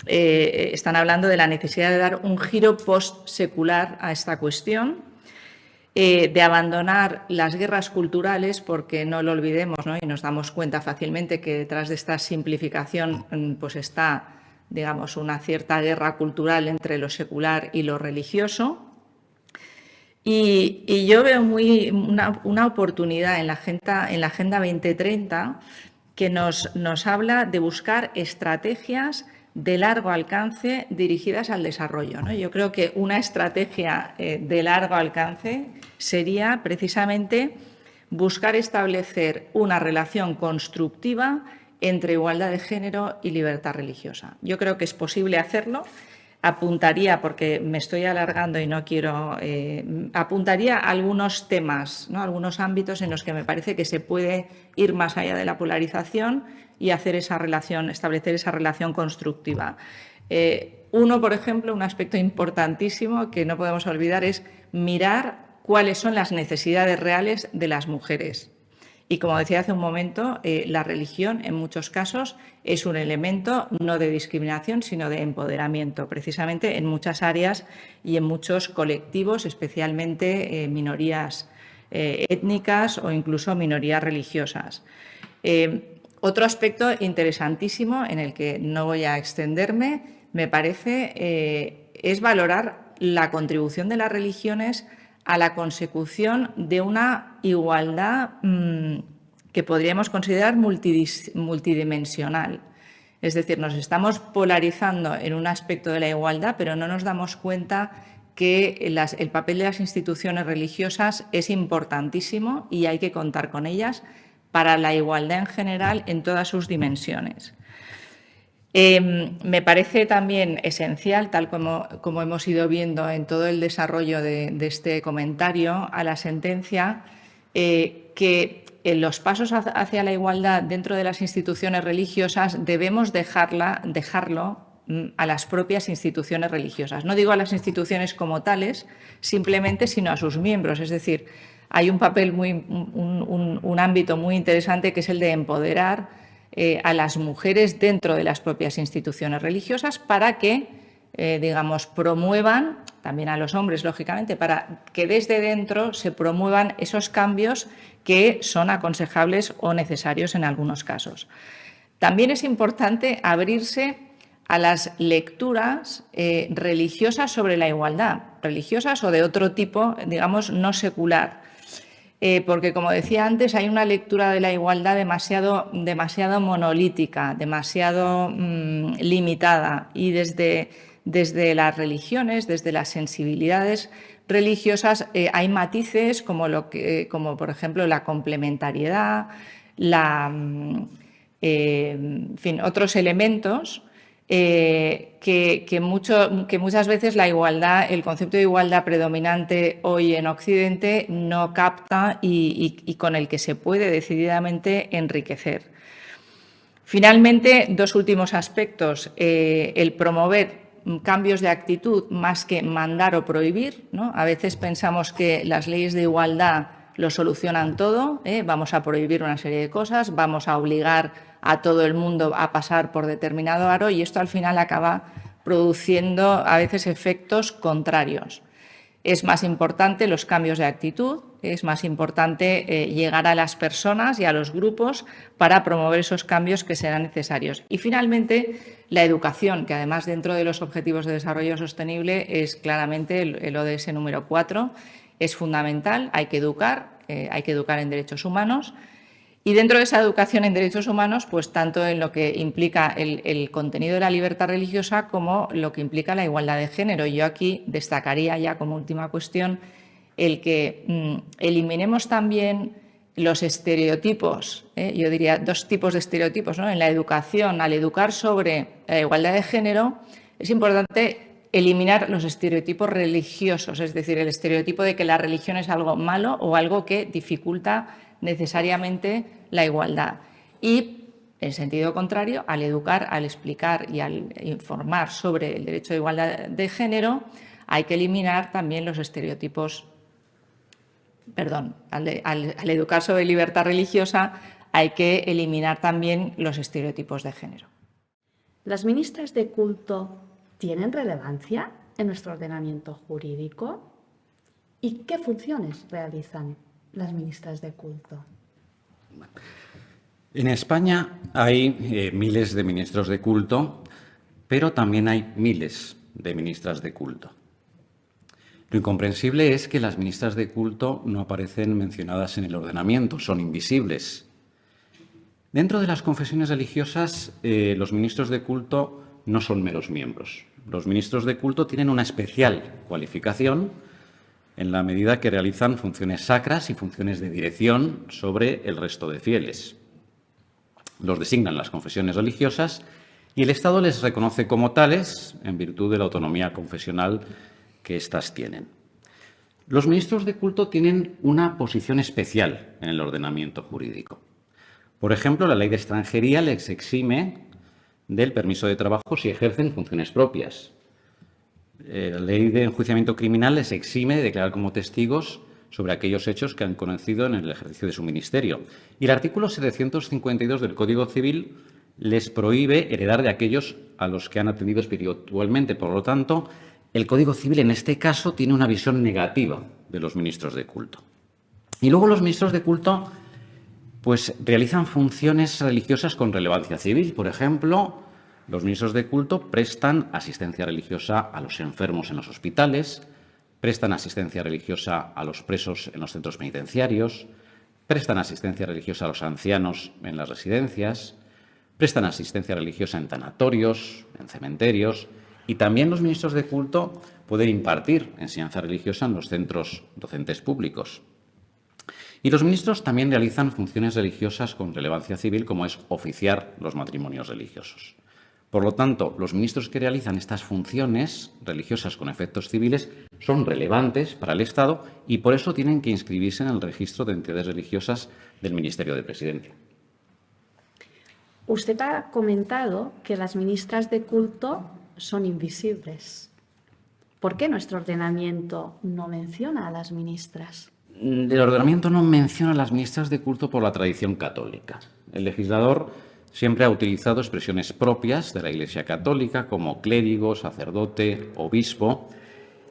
están hablando de la necesidad de dar un giro post-secular a esta cuestión, de abandonar las guerras culturales, porque no lo olvidemos, ¿no? Y nos damos cuenta fácilmente que detrás de esta simplificación pues está, digamos, una cierta guerra cultural entre lo secular y lo religioso. Y yo veo una oportunidad en la Agenda 2030 que nos habla de buscar estrategias de largo alcance dirigidas al desarrollo, ¿no? Yo creo que una estrategia de largo alcance sería precisamente buscar establecer una relación constructiva entre igualdad de género y libertad religiosa. Yo creo que es posible hacerlo. Apuntaría, porque me estoy alargando y no quiero, apuntaría a algunos temas, ¿no? Algunos ámbitos en los que me parece que se puede ir más allá de la polarización y hacer establecer esa relación constructiva. Uno, por ejemplo, un aspecto importantísimo que no podemos olvidar es mirar cuáles son las necesidades reales de las mujeres. Y, como decía hace un momento, la religión en muchos casos es un elemento no de discriminación, sino de empoderamiento, precisamente en muchas áreas y en muchos colectivos, especialmente minorías étnicas o incluso minorías religiosas. Otro aspecto interesantísimo en el que no voy a extenderme, me parece, es valorar la contribución de las religiones a la consecución de una igualdad que podríamos considerar multidimensional. Es decir, nos estamos polarizando en un aspecto de la igualdad, pero no nos damos cuenta que el papel de las instituciones religiosas es importantísimo y hay que contar con ellas para la igualdad en general en todas sus dimensiones. Me parece también esencial, tal como hemos ido viendo en todo el desarrollo de este comentario a la sentencia, que en los pasos hacia la igualdad dentro de las instituciones religiosas debemos dejarlo a las propias instituciones religiosas. No digo a las instituciones como tales, simplemente, sino a sus miembros. Es decir, hay un papel, un ámbito muy interesante que es el de empoderar a las mujeres dentro de las propias instituciones religiosas para que, digamos, promuevan, también a los hombres, lógicamente, para que desde dentro se promuevan esos cambios que son aconsejables o necesarios en algunos casos. También es importante abrirse a las lecturas religiosas sobre la igualdad, religiosas o de otro tipo, digamos, no secular. Porque, como decía antes, hay una lectura de la igualdad demasiado monolítica, demasiado limitada, y desde las religiones, desde las sensibilidades religiosas, hay matices como por ejemplo la complementariedad, en fin, otros elementos que muchas veces la igualdad, el concepto de igualdad predominante hoy en Occidente no capta y con el que se puede decididamente enriquecer. Finalmente, dos últimos aspectos. El promover cambios de actitud más que mandar o prohibir, ¿no? A veces pensamos que las leyes de igualdad lo solucionan todo, vamos a prohibir una serie de cosas, vamos a obligar a todo el mundo a pasar por determinado aro y esto al final acaba produciendo a veces efectos contrarios. Es más importante los cambios de actitud, es más importante llegar a las personas y a los grupos para promover esos cambios que serán necesarios. Y finalmente, la educación, que además dentro de los Objetivos de Desarrollo Sostenible es claramente el ODS número 4, es fundamental, hay que educar en derechos humanos. Y dentro de esa educación en derechos humanos, pues tanto en lo que implica el contenido de la libertad religiosa como lo que implica la igualdad de género. Yo aquí destacaría ya como última cuestión el que eliminemos también los estereotipos, yo diría dos tipos de estereotipos, ¿no? En la educación, al educar sobre la igualdad de género, es importante eliminar los estereotipos religiosos, es decir, el estereotipo de que la religión es algo malo o algo que dificulta necesariamente la igualdad. Y, en sentido contrario, al educar, al explicar y al informar sobre el derecho de igualdad de género, hay que eliminar también los estereotipos. Al educar sobre libertad religiosa, hay que eliminar también los estereotipos de género. ¿Las ministras de culto tienen relevancia en nuestro ordenamiento jurídico? ¿Y qué funciones realizan las ministras de culto? En España hay miles de ministros de culto, pero también hay miles de ministras de culto. Lo incomprensible es que las ministras de culto no aparecen mencionadas en el ordenamiento, son invisibles. Dentro de las confesiones religiosas, los ministros de culto no son meros miembros. Los ministros de culto tienen una especial cualificación en la medida que realizan funciones sacras y funciones de dirección sobre el resto de fieles. Los designan las confesiones religiosas y el Estado les reconoce como tales en virtud de la autonomía confesional que éstas tienen. Los ministros de culto tienen una posición especial en el ordenamiento jurídico. Por ejemplo, la ley de extranjería les exime del permiso de trabajo si ejercen funciones propias. La ley de enjuiciamiento criminal les exime de declarar como testigos sobre aquellos hechos que han conocido en el ejercicio de su ministerio. Y el artículo 752 del Código Civil les prohíbe heredar de aquellos a los que han atendido espiritualmente. Por lo tanto, el Código Civil en este caso tiene una visión negativa de los ministros de culto. Y luego los ministros de culto pues realizan funciones religiosas con relevancia civil. Por ejemplo, los ministros de culto prestan asistencia religiosa a los enfermos en los hospitales, prestan asistencia religiosa a los presos en los centros penitenciarios, prestan asistencia religiosa a los ancianos en las residencias, prestan asistencia religiosa en tanatorios, en cementerios, y también los ministros de culto pueden impartir enseñanza religiosa en los centros docentes públicos. Y los ministros también realizan funciones religiosas con relevancia civil, como es oficiar los matrimonios religiosos. Por lo tanto, los ministros que realizan estas funciones religiosas con efectos civiles son relevantes para el Estado y por eso tienen que inscribirse en el registro de entidades religiosas del Ministerio de Presidencia. Usted ha comentado que las ministras de culto son invisibles. ¿Por qué nuestro ordenamiento no menciona a las ministras? El ordenamiento no menciona a las ministras de culto por la tradición católica. El legislador siempre ha utilizado expresiones propias de la Iglesia católica como clérigo, sacerdote, obispo,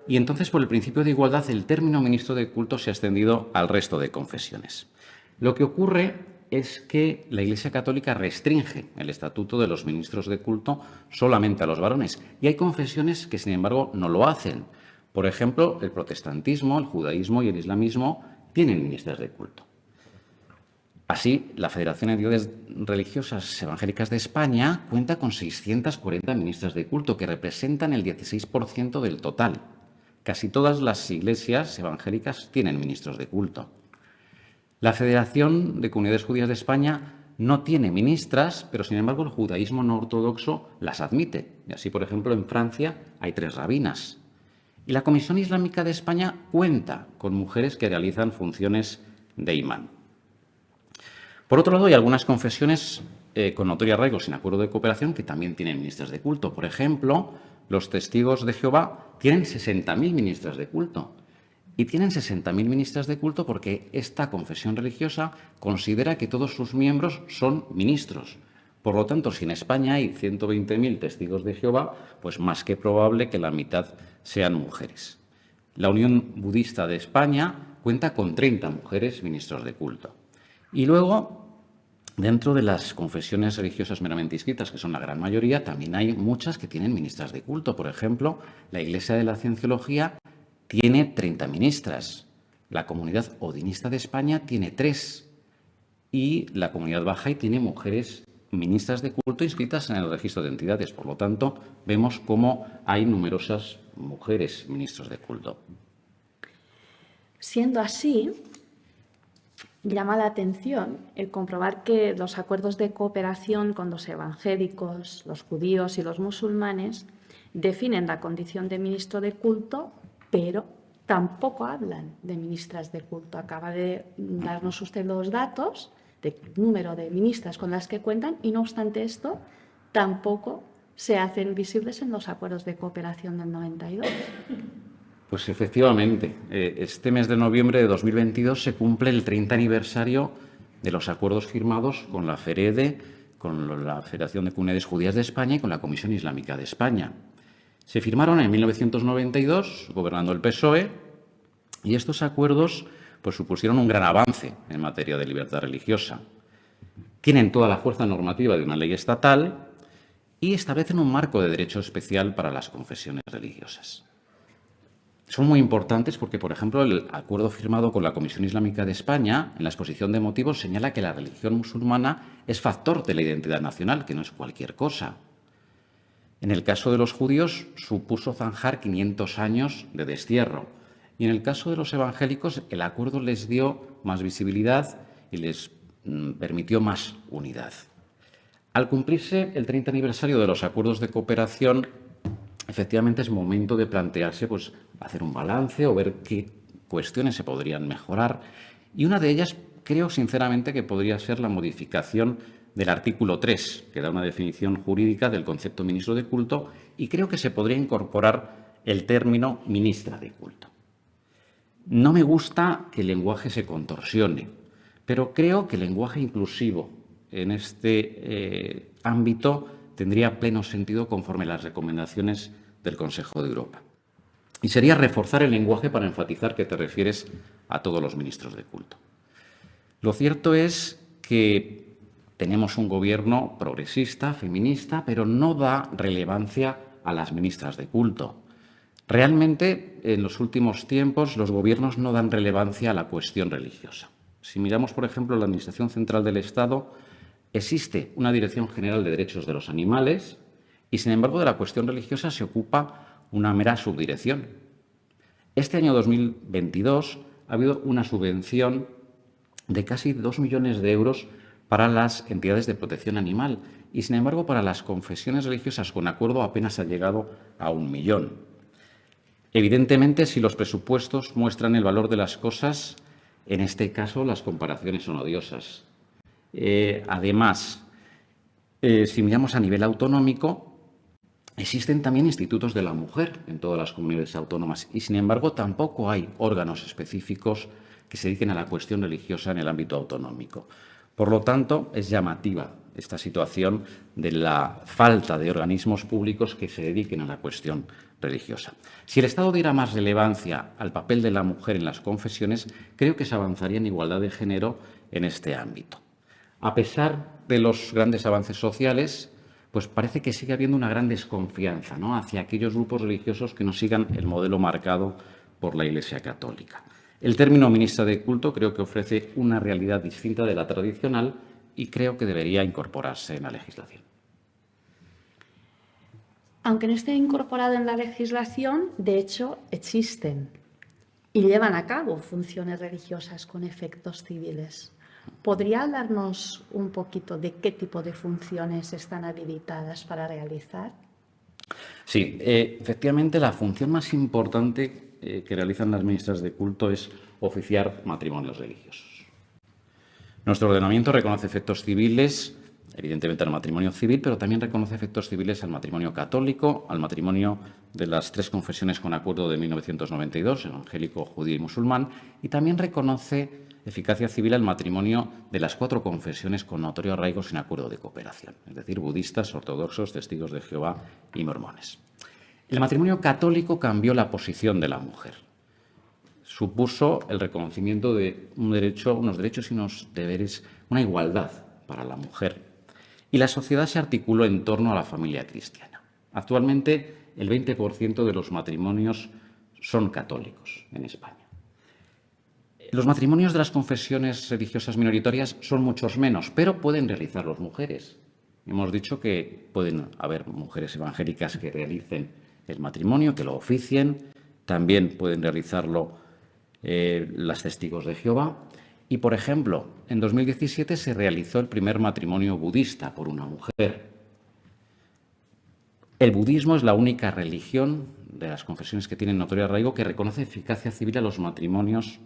y entonces por el principio de igualdad el término ministro de culto se ha extendido al resto de confesiones. Lo que ocurre es que la Iglesia católica restringe el estatuto de los ministros de culto solamente a los varones, y hay confesiones que sin embargo no lo hacen. Por ejemplo, el protestantismo, el judaísmo y el islamismo tienen ministras de culto. Así, la Federación de Entidades Religiosas Evangélicas de España cuenta con 640 ministras de culto, que representan el 16% del total. Casi todas las iglesias evangélicas tienen ministros de culto. La Federación de Comunidades Judías de España no tiene ministras, pero sin embargo el judaísmo no ortodoxo las admite. Y así, por ejemplo, en Francia hay 3 rabinas. Y la Comisión Islámica de España cuenta con mujeres que realizan funciones de imán. Por otro lado, hay algunas confesiones con notorio arraigo sin acuerdo de cooperación que también tienen ministras de culto. Por ejemplo, los testigos de Jehová tienen 60.000 ministras de culto. Y tienen 60.000 ministras de culto porque esta confesión religiosa considera que todos sus miembros son ministros. Por lo tanto, si en España hay 120.000 testigos de Jehová, pues más que probable que la mitad sean mujeres. La Unión Budista de España cuenta con 30 mujeres ministros de culto. Y luego, dentro de las confesiones religiosas meramente inscritas, que son la gran mayoría, también hay muchas que tienen ministras de culto. Por ejemplo, la Iglesia de la Cienciología tiene 30 ministras. La Comunidad Odinista de España tiene 3. Y la Comunidad Bahá'í tiene mujeres ministras de culto inscritas en el registro de entidades. Por lo tanto, vemos cómo hay numerosas mujeres ministros de culto. Siendo así, llama la atención el comprobar que los acuerdos de cooperación con los evangélicos, los judíos y los musulmanes definen la condición de ministro de culto, pero tampoco hablan de ministras de culto. Acaba de darnos usted los datos de número de ministras con las que cuentan y, no obstante esto, tampoco se hacen visibles en los acuerdos de cooperación del 92. Pues efectivamente, este mes de noviembre de 2022 se cumple el 30 aniversario de los acuerdos firmados con la FEREDE, con la Federación de Comunidades Judías de España y con la Comisión Islámica de España. Se firmaron en 1992, gobernando el PSOE, y estos acuerdos pues supusieron un gran avance en materia de libertad religiosa. Tienen toda la fuerza normativa de una ley estatal y establecen un marco de derecho especial para las confesiones religiosas. Son muy importantes porque, por ejemplo, el acuerdo firmado con la Comisión Islámica de España, en la exposición de motivos, señala que la religión musulmana es factor de la identidad nacional, que no es cualquier cosa. En el caso de los judíos, supuso zanjar 500 años de destierro. Y en el caso de los evangélicos, el acuerdo les dio más visibilidad y les permitió más unidad. Al cumplirse el 30 aniversario de los acuerdos de cooperación, efectivamente es momento de plantearse, pues, hacer un balance o ver qué cuestiones se podrían mejorar. Y una de ellas, creo sinceramente, que podría ser la modificación del artículo 3, que da una definición jurídica del concepto ministro de culto, y creo que se podría incorporar el término ministra de culto. No me gusta que el lenguaje se contorsione, pero creo que el lenguaje inclusivo en este ámbito tendría pleno sentido conforme a las recomendaciones del Consejo de Europa. Y sería reforzar el lenguaje para enfatizar que te refieres a todos los ministros de culto. Lo cierto es que tenemos un gobierno progresista, feminista, pero no da relevancia a las ministras de culto. Realmente, en los últimos tiempos, los gobiernos no dan relevancia a la cuestión religiosa. Si miramos, por ejemplo, la Administración Central del Estado, existe una Dirección General de Derechos de los Animales y, sin embargo, de la cuestión religiosa se ocupa una mera subdirección. Este año 2022 ha habido una subvención de casi 2 millones de euros para las entidades de protección animal y, sin embargo, para las confesiones religiosas con acuerdo apenas ha llegado a 1 millón. Evidentemente, si los presupuestos muestran el valor de las cosas, en este caso las comparaciones son odiosas. Además, si miramos a nivel autonómico, existen también institutos de la mujer en todas las comunidades autónomas y, sin embargo, tampoco hay órganos específicos que se dediquen a la cuestión religiosa en el ámbito autonómico. Por lo tanto, es llamativa esta situación de la falta de organismos públicos que se dediquen a la cuestión religiosa. Si el Estado diera más relevancia al papel de la mujer en las confesiones, creo que se avanzaría en igualdad de género en este ámbito. A pesar de los grandes avances sociales, pues parece que sigue habiendo una gran desconfianza, ¿no?, hacia aquellos grupos religiosos que no sigan el modelo marcado por la Iglesia Católica. El término ministra de culto creo que ofrece una realidad distinta de la tradicional y creo que debería incorporarse en la legislación. Aunque no esté incorporado en la legislación, de hecho existen y llevan a cabo funciones religiosas con efectos civiles. ¿Podría hablarnos un poquito de qué tipo de funciones están habilitadas para realizar? Sí, efectivamente la función más importante que realizan las ministras de culto es oficiar matrimonios religiosos. Nuestro ordenamiento reconoce efectos civiles, evidentemente al matrimonio civil, pero también reconoce efectos civiles al matrimonio católico, al matrimonio de las 3 confesiones con acuerdo de 1992, evangélico, judío y musulmán, y también reconoce eficacia civil al matrimonio de las 4 confesiones con notorio arraigo sin acuerdo de cooperación, es decir, budistas, ortodoxos, testigos de Jehová y mormones. El matrimonio católico cambió la posición de la mujer. Supuso el reconocimiento de unos derechos y unos deberes, una igualdad para la mujer. Y la sociedad se articuló en torno a la familia cristiana. Actualmente, el 20% de los matrimonios son católicos en España. Los matrimonios de las confesiones religiosas minoritarias son muchos menos, pero pueden realizarlos mujeres. Hemos dicho que pueden haber mujeres evangélicas que realicen el matrimonio, que lo oficien, también pueden realizarlo las testigos de Jehová. Y, por ejemplo, en 2017 se realizó el primer matrimonio budista por una mujer. El budismo es la única religión de las confesiones que tienen notorio arraigo que reconoce eficacia civil a los matrimonios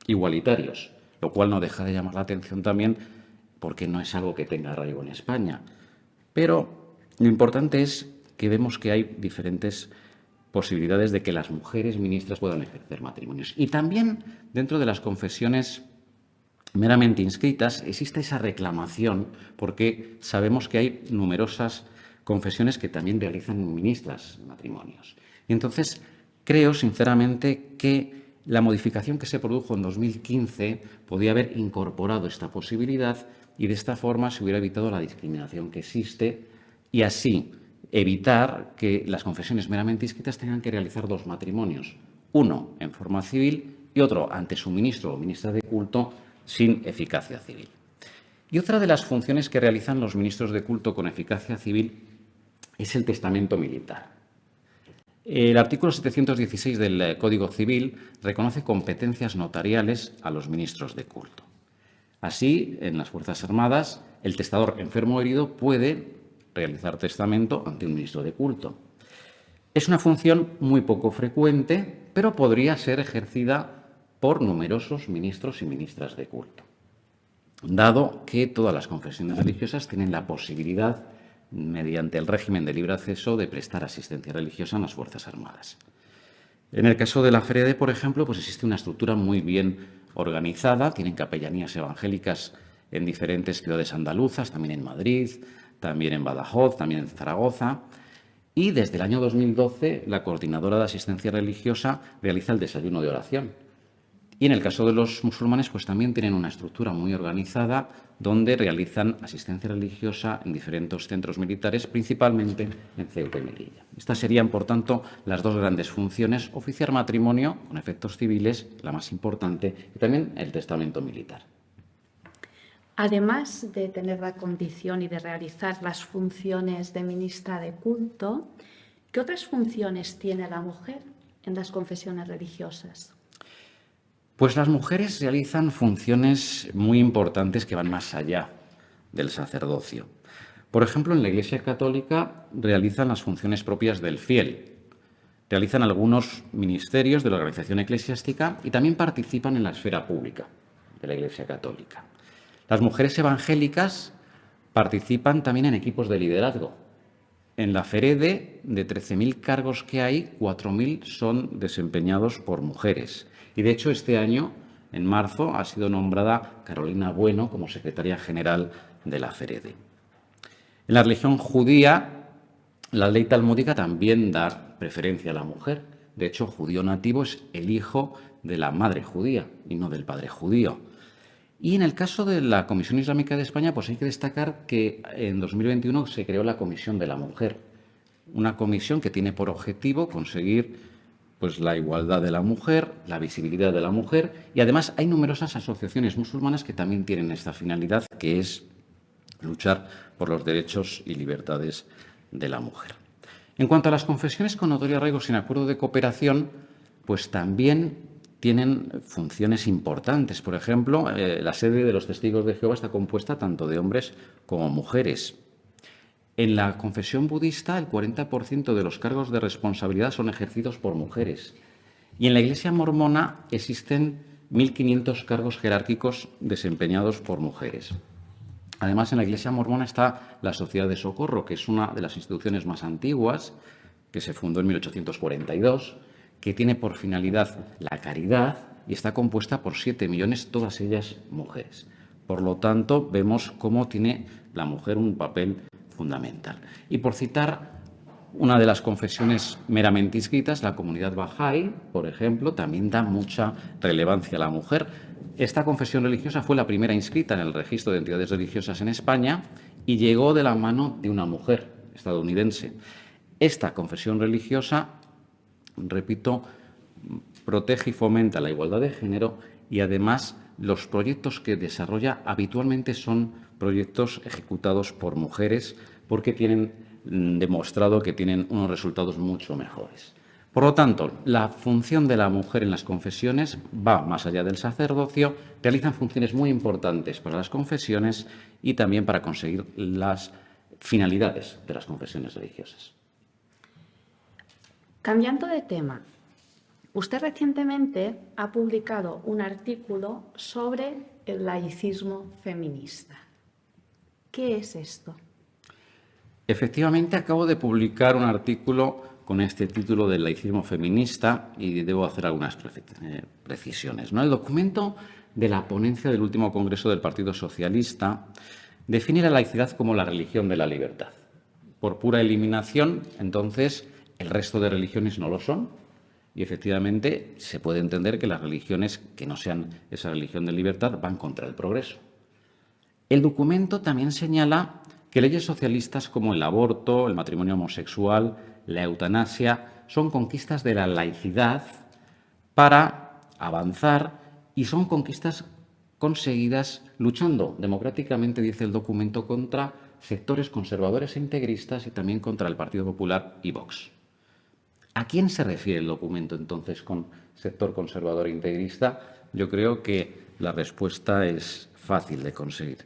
igualitarios, lo cual no deja de llamar la atención también porque no es algo que tenga arraigo en España. Pero lo importante es que vemos que hay diferentes posibilidades de que las mujeres ministras puedan ejercer matrimonios. Y también dentro de las confesiones meramente inscritas existe esa reclamación porque sabemos que hay numerosas confesiones que también realizan ministras matrimonios. Y entonces creo sinceramente que la modificación que se produjo en 2015 podía haber incorporado esta posibilidad y de esta forma se hubiera evitado la discriminación que existe y así evitar que las confesiones meramente inscritas tengan que realizar 2 matrimonios, uno en forma civil y otro ante su ministro o ministra de culto sin eficacia civil. Y otra de las funciones que realizan los ministros de culto con eficacia civil es el testamento militar. El artículo 716 del Código Civil reconoce competencias notariales a los ministros de culto. Así, en las Fuerzas Armadas, el testador enfermo o herido puede realizar testamento ante un ministro de culto. Es una función muy poco frecuente, pero podría ser ejercida por numerosos ministros y ministras de culto, dado que todas las confesiones religiosas tienen la posibilidad, mediante el régimen de libre acceso, de prestar asistencia religiosa en las Fuerzas Armadas. En el caso de la FREDE, por ejemplo, pues existe una estructura muy bien organizada, tienen capellanías evangélicas en diferentes ciudades andaluzas, también en Madrid, también en Badajoz, también en Zaragoza, Y desde el año 2012, la Coordinadora de Asistencia Religiosa realiza el desayuno de oración. Y en el caso de los musulmanes, pues también tienen una estructura muy organizada donde realizan asistencia religiosa en diferentes centros militares, principalmente en Ceuta y Melilla. Estas serían, por tanto, las dos grandes funciones: oficiar matrimonio con efectos civiles, la más importante, y también el testamento militar. Además de tener la condición y de realizar las funciones de ministra de culto, ¿qué otras funciones tiene la mujer en las confesiones religiosas? Pues las mujeres realizan funciones muy importantes que van más allá del sacerdocio. Por ejemplo, en la Iglesia Católica realizan las funciones propias del fiel, realizan algunos ministerios de la organización eclesiástica y también participan en la esfera pública de la Iglesia Católica. Las mujeres evangélicas participan también en equipos de liderazgo. En la FEREDE, de 13.000 cargos que hay, 4.000 son desempeñados por mujeres. Y de hecho, este año, en marzo, ha sido nombrada Carolina Bueno como secretaria general de la FEREDE. En la religión judía, la ley talmúdica también da preferencia a la mujer. De hecho, judío nativo es el hijo de la madre judía y no del padre judío. Y en el caso de la Comisión Islámica de España, pues hay que destacar que en 2021 se creó la Comisión de la Mujer, una comisión que tiene por objetivo conseguir pues la igualdad de la mujer, la visibilidad de la mujer, y además hay numerosas asociaciones musulmanas que también tienen esta finalidad, que es luchar por los derechos y libertades de la mujer. En cuanto a las confesiones con notorio arraigo sin acuerdo de cooperación, pues también tienen funciones importantes. Por ejemplo, la sede de los Testigos de Jehová está compuesta tanto de hombres como mujeres. En la confesión budista, el 40% de los cargos de responsabilidad son ejercidos por mujeres. Y en la Iglesia mormona existen 1.500 cargos jerárquicos desempeñados por mujeres. Además, en la Iglesia mormona está la Sociedad de Socorro, que es una de las instituciones más antiguas, que se fundó en 1842, que tiene por finalidad la caridad y está compuesta por 7 millones, todas ellas mujeres. Por lo tanto, vemos cómo tiene la mujer un papel fundamental. Y por citar una de las confesiones meramente inscritas, la comunidad Bahá'í, por ejemplo, también da mucha relevancia a la mujer. Esta confesión religiosa fue la primera inscrita en el registro de entidades religiosas en España y llegó de la mano de una mujer estadounidense. Esta confesión religiosa, repito, protege y fomenta la igualdad de género y además los proyectos que desarrolla habitualmente son proyectos ejecutados por mujeres porque tienen demostrado que tienen unos resultados mucho mejores. Por lo tanto, la función de la mujer en las confesiones va más allá del sacerdocio, realizan funciones muy importantes para las confesiones y también para conseguir las finalidades de las confesiones religiosas. Cambiando de tema, usted recientemente ha publicado un artículo sobre el laicismo feminista. ¿Qué es esto? Efectivamente, acabo de publicar un artículo con este título del laicismo feminista y debo hacer algunas precisiones, ¿no? El documento de la ponencia del último Congreso del Partido Socialista define la laicidad como la religión de la libertad. Por pura eliminación, entonces, el resto de religiones no lo son y efectivamente se puede entender que las religiones que no sean esa religión de libertad van contra el progreso. El documento también señala que leyes socialistas como el aborto, el matrimonio homosexual, la eutanasia, son conquistas de la laicidad para avanzar y son conquistas conseguidas luchando democráticamente, dice el documento, contra sectores conservadores e integristas y también contra el Partido Popular y Vox. ¿A quién se refiere el documento entonces con sector conservador e integrista? Yo creo que la respuesta es fácil de conseguir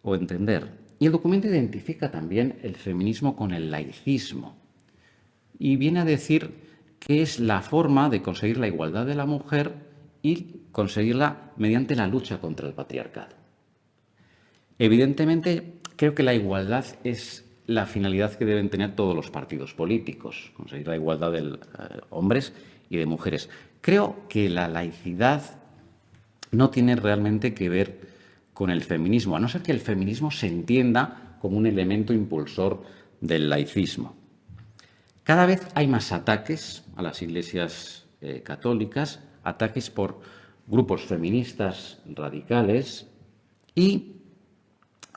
o entender. Y el documento identifica también el feminismo con el laicismo y viene a decir que es la forma de conseguir la igualdad de la mujer y conseguirla mediante la lucha contra el patriarcado. Evidentemente, creo que la igualdad es la finalidad que deben tener todos los partidos políticos, conseguir la igualdad de hombres y de mujeres. Creo que la laicidad no tiene realmente que ver con el feminismo, a no ser que el feminismo se entienda como un elemento impulsor del laicismo. Cada vez hay más ataques a las iglesias católicas, ataques por grupos feministas radicales y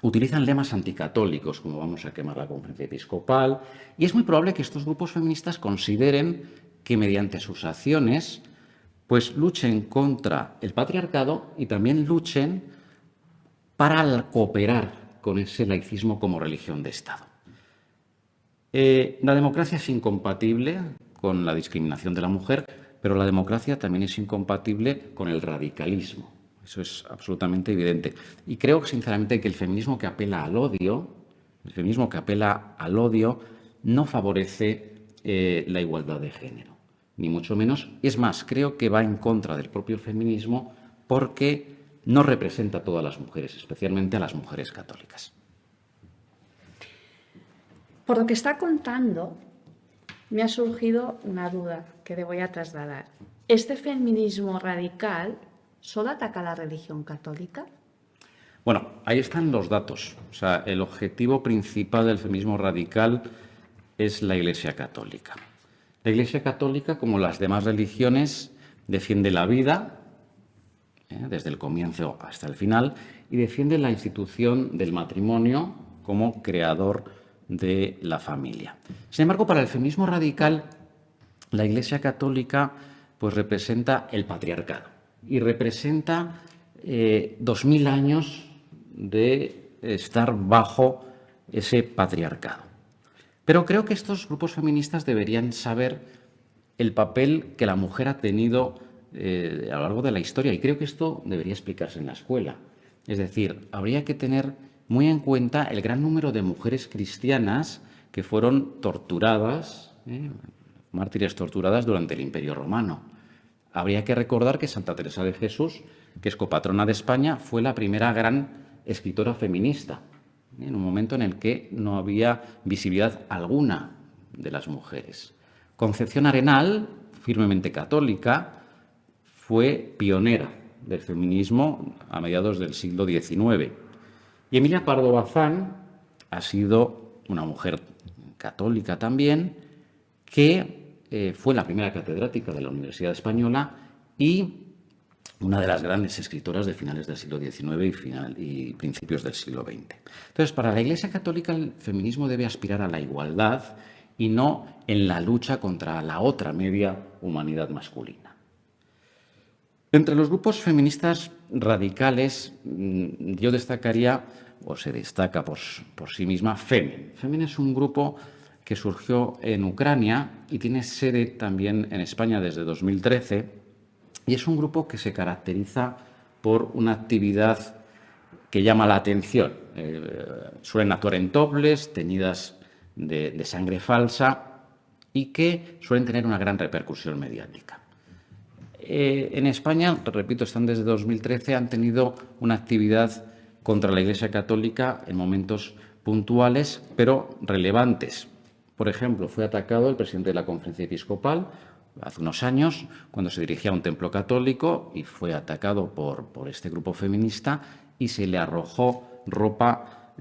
utilizan lemas anticatólicos, como vamos a quemar la conferencia episcopal, y es muy probable que estos grupos feministas consideren que mediante sus acciones pues luchen contra el patriarcado y también luchen para cooperar con ese laicismo como religión de Estado. La democracia es incompatible con la discriminación de la mujer, pero la democracia también es incompatible con el radicalismo. Eso es absolutamente evidente. Y creo, sinceramente, que el feminismo que apela al odio, no favorece la igualdad de género, ni mucho menos. Es más, creo que va en contra del propio feminismo porque no representa a todas las mujeres, especialmente a las mujeres católicas. Por lo que está contando, me ha surgido una duda que le voy a trasladar. ¿Este feminismo radical solo ataca a la religión católica? Bueno, ahí están los datos. O sea, el objetivo principal del feminismo radical es la Iglesia católica. La Iglesia católica, como las demás religiones, defiende la vida, desde el comienzo hasta el final, y defiende la institución del matrimonio como creador de la familia. Sin embargo, para el feminismo radical, la Iglesia católica pues representa el patriarcado y representa 2000 años de estar bajo ese patriarcado. Pero creo que estos grupos feministas deberían saber el papel que la mujer ha tenido a lo largo de la historia, y creo que esto debería explicarse en la escuela. Es decir, habría que tener muy en cuenta el gran número de mujeres cristianas que fueron torturadas, mártires torturadas durante el Imperio Romano. Habría que recordar que Santa Teresa de Jesús, que es copatrona de España, fue la primera gran escritora feminista, en un momento en el que no había visibilidad alguna de las mujeres. Concepción Arenal, firmemente católica, fue pionera del feminismo a mediados del siglo XIX. Y Emilia Pardo Bazán ha sido una mujer católica también, que fue la primera catedrática de la Universidad Española y una de las grandes escritoras de finales del siglo XIX y principios del siglo XX. Entonces, para la Iglesia católica el feminismo debe aspirar a la igualdad y no en la lucha contra la otra media humanidad masculina. Entre los grupos feministas radicales, yo destacaría, o se destaca por sí misma, Femen. Femen es un grupo que surgió en Ucrania y tiene sede también en España desde 2013, y es un grupo que se caracteriza por una actividad que llama la atención. Suelen actuar en toples, teñidas de sangre falsa, y que suelen tener una gran repercusión mediática. En España, repito, están desde 2013, han tenido una actividad contra la Iglesia católica en momentos puntuales, pero relevantes. Por ejemplo, fue atacado el presidente de la Conferencia Episcopal hace unos años, cuando se dirigía a un templo católico, y fue atacado por este grupo feminista y se le arrojó ropa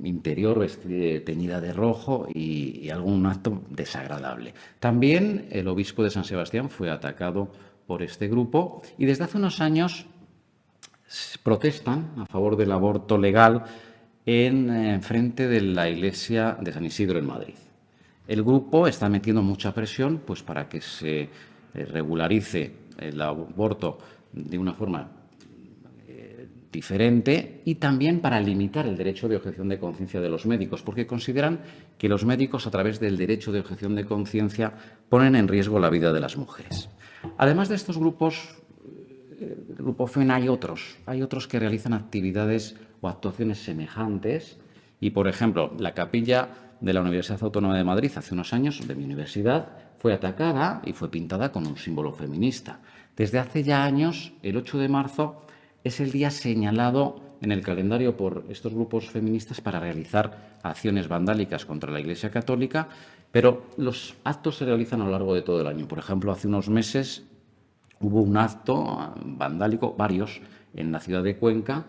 interior teñida de rojo y algún acto desagradable. También el obispo de San Sebastián fue atacado por este grupo y desde hace unos años protestan a favor del aborto legal en frente de la iglesia de San Isidro en Madrid. El grupo está metiendo mucha presión pues, para que se regularice el aborto de una forma diferente y también para limitar el derecho de objeción de conciencia de los médicos, porque consideran que los médicos, a través del derecho de objeción de conciencia, ponen en riesgo la vida de las mujeres. Además de estos grupos, el grupo FEN, hay otros que realizan actividades o actuaciones semejantes y, por ejemplo, la capilla de la Universidad Autónoma de Madrid hace unos años, de mi universidad, fue atacada y fue pintada con un símbolo feminista. Desde hace ya años, el 8 de marzo, es el día señalado en el calendario por estos grupos feministas para realizar acciones vandálicas contra la Iglesia católica, pero los actos se realizan a lo largo de todo el año. Por ejemplo, hace unos meses hubo un acto vandálico, varios, en la ciudad de Cuenca,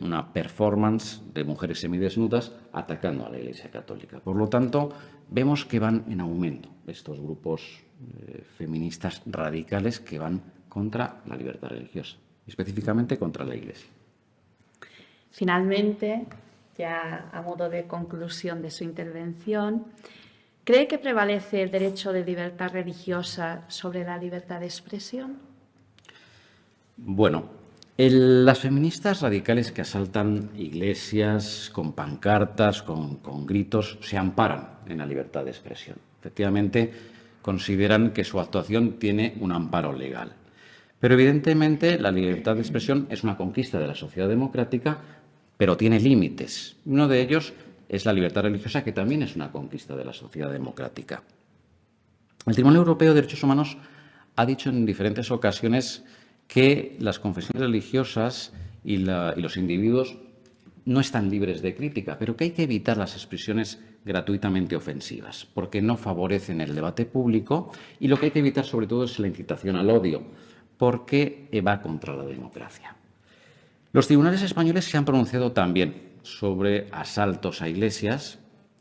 una performance de mujeres semidesnudas atacando a la Iglesia Católica. Por lo tanto, vemos que van en aumento estos grupos feministas radicales que van contra la libertad religiosa, específicamente contra la Iglesia. Finalmente, ya a modo de conclusión de su intervención, ¿cree que prevalece el derecho de libertad religiosa sobre la libertad de expresión? Bueno, las feministas radicales que asaltan iglesias con pancartas, con gritos, se amparan en la libertad de expresión. Efectivamente, consideran que su actuación tiene un amparo legal. Pero evidentemente la libertad de expresión es una conquista de la sociedad democrática, pero tiene límites. Uno de ellos es la libertad religiosa, que también es una conquista de la sociedad democrática. El Tribunal Europeo de Derechos Humanos ha dicho en diferentes ocasiones que las confesiones religiosas y los individuos no están libres de crítica, pero que hay que evitar las expresiones gratuitamente ofensivas, porque no favorecen el debate público, y lo que hay que evitar sobre todo es la incitación al odio, porque va contra la democracia. Los tribunales españoles se han pronunciado también sobre asaltos a iglesias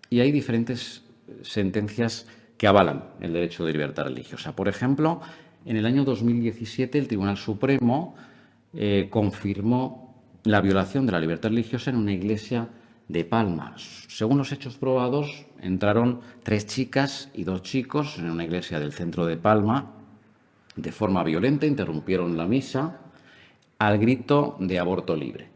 y hay diferentes sentencias que avalan el derecho de libertad religiosa. Por ejemplo, en el año 2017 el Tribunal Supremo confirmó la violación de la libertad religiosa en una iglesia de Palma. Según los hechos probados, entraron 3 chicas y 2 chicos en una iglesia del centro de Palma de forma violenta, interrumpieron la misa al grito de aborto libre.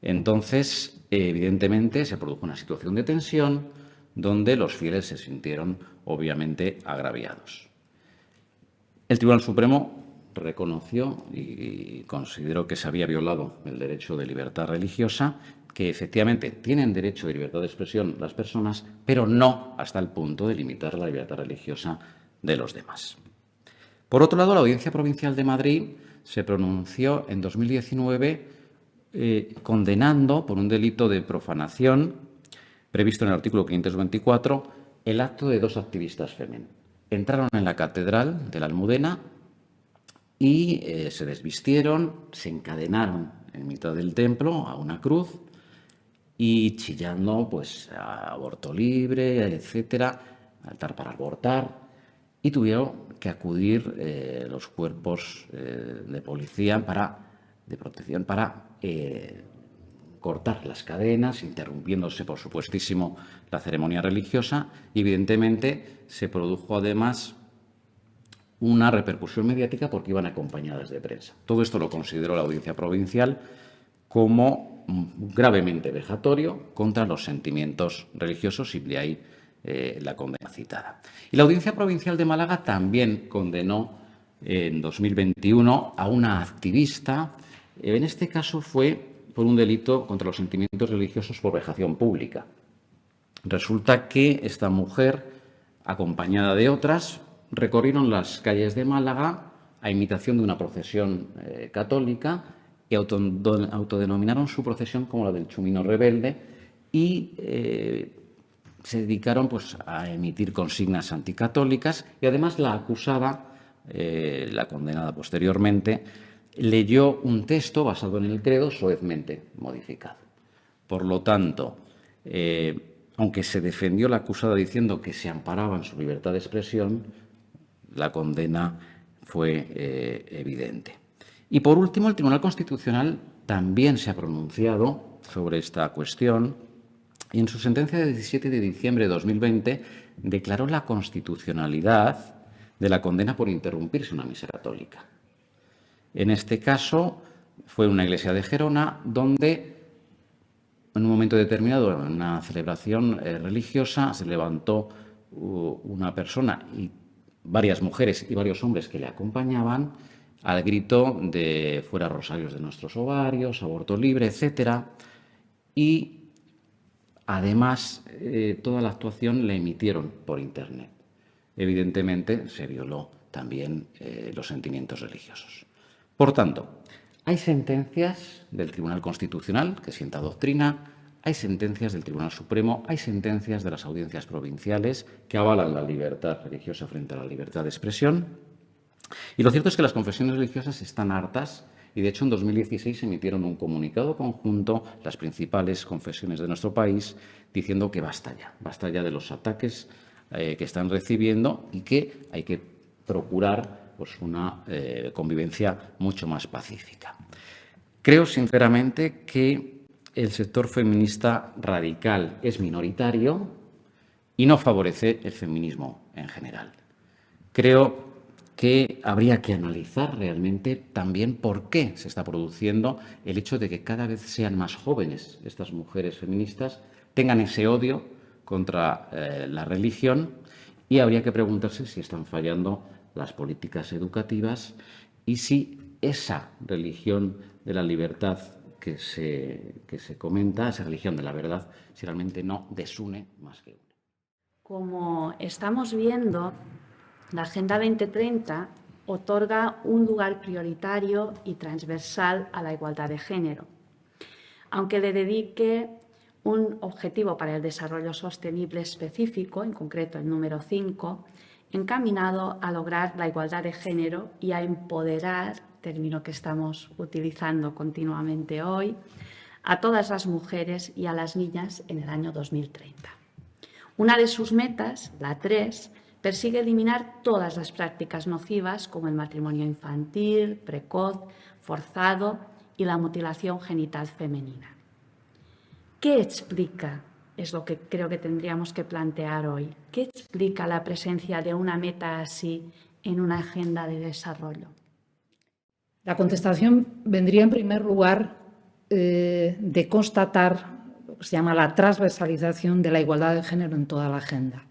Entonces, evidentemente, se produjo una situación de tensión donde los fieles se sintieron, obviamente, agraviados. El Tribunal Supremo reconoció y consideró que se había violado el derecho de libertad religiosa, que efectivamente tienen derecho de libertad de expresión las personas, pero no hasta el punto de limitar la libertad religiosa de los demás. Por otro lado, la Audiencia Provincial de Madrid se pronunció en 2019 condenando por un delito de profanación previsto en el artículo 524 el acto de 2 activistas femen. Entraron en la Catedral de la Almudena y se desvistieron, se encadenaron en mitad del templo a una cruz y chillando pues aborto libre, etcétera, altar para abortar, y tuvieron que acudir los cuerpos de policía de protección para cortar las cadenas, interrumpiéndose, por supuestísimo, la ceremonia religiosa, y evidentemente se produjo además una repercusión mediática porque iban acompañadas de prensa. Todo esto lo consideró la Audiencia Provincial como gravemente vejatorio contra los sentimientos religiosos, y de ahí la condena citada. Y la Audiencia Provincial de Málaga también condenó en 2021 a una activista. En este caso fue por un delito contra los sentimientos religiosos por vejación pública. Resulta que esta mujer, acompañada de otras, recorrieron las calles de Málaga a imitación de una procesión católica y autodenominaron su procesión como la del Chumino Rebelde y se dedicaron pues, a emitir consignas anticatólicas, y además la acusada, la condenada posteriormente, leyó un texto basado en el credo soezmente modificado. Por lo tanto, aunque se defendió la acusada diciendo que se amparaba en su libertad de expresión, la condena fue evidente. Y por último, el Tribunal Constitucional también se ha pronunciado sobre esta cuestión y en su sentencia de 17 de diciembre de 2020 declaró la constitucionalidad de la condena por interrumpirse una misa católica. En este caso fue una iglesia de Gerona donde en un momento determinado, en una celebración religiosa, se levantó una persona y varias mujeres y varios hombres que le acompañaban al grito de fuera rosarios de nuestros ovarios, aborto libre, etcétera. Y además toda la actuación la emitieron por Internet. Evidentemente se violó también los sentimientos religiosos. Por tanto, hay sentencias del Tribunal Constitucional que sienta doctrina, hay sentencias del Tribunal Supremo, hay sentencias de las audiencias provinciales que avalan la libertad religiosa frente a la libertad de expresión. Y lo cierto es que las confesiones religiosas están hartas y de hecho en 2016 emitieron un comunicado conjunto las principales confesiones de nuestro país diciendo que basta ya de los ataques que están recibiendo y que hay que procurar pues, una convivencia mucho más pacífica. Creo sinceramente que el sector feminista radical es minoritario y no favorece el feminismo en general. Creo que habría que analizar realmente también por qué se está produciendo el hecho de que cada vez sean más jóvenes estas mujeres feministas, tengan ese odio contra la religión, y habría que preguntarse si están fallando las políticas educativas y si esa religión de la libertad que se comenta, esa religión de la verdad, si realmente no desune más que une. Como estamos viendo, la Agenda 2030 otorga un lugar prioritario y transversal a la igualdad de género, aunque le dedique un objetivo para el desarrollo sostenible específico, en concreto el número 5, encaminado a lograr la igualdad de género y a empoderar, término que estamos utilizando continuamente hoy, a todas las mujeres y a las niñas en el año 2030. Una de sus metas, la 3, persigue eliminar todas las prácticas nocivas como el matrimonio infantil, precoz, forzado y la mutilación genital femenina. ¿Qué explica? Es lo que creo que tendríamos que plantear hoy. ¿Qué explica la presencia de una meta así en una agenda de desarrollo? La contestación vendría en primer lugar de constatar lo que se llama la transversalización de la igualdad de género en toda la agenda.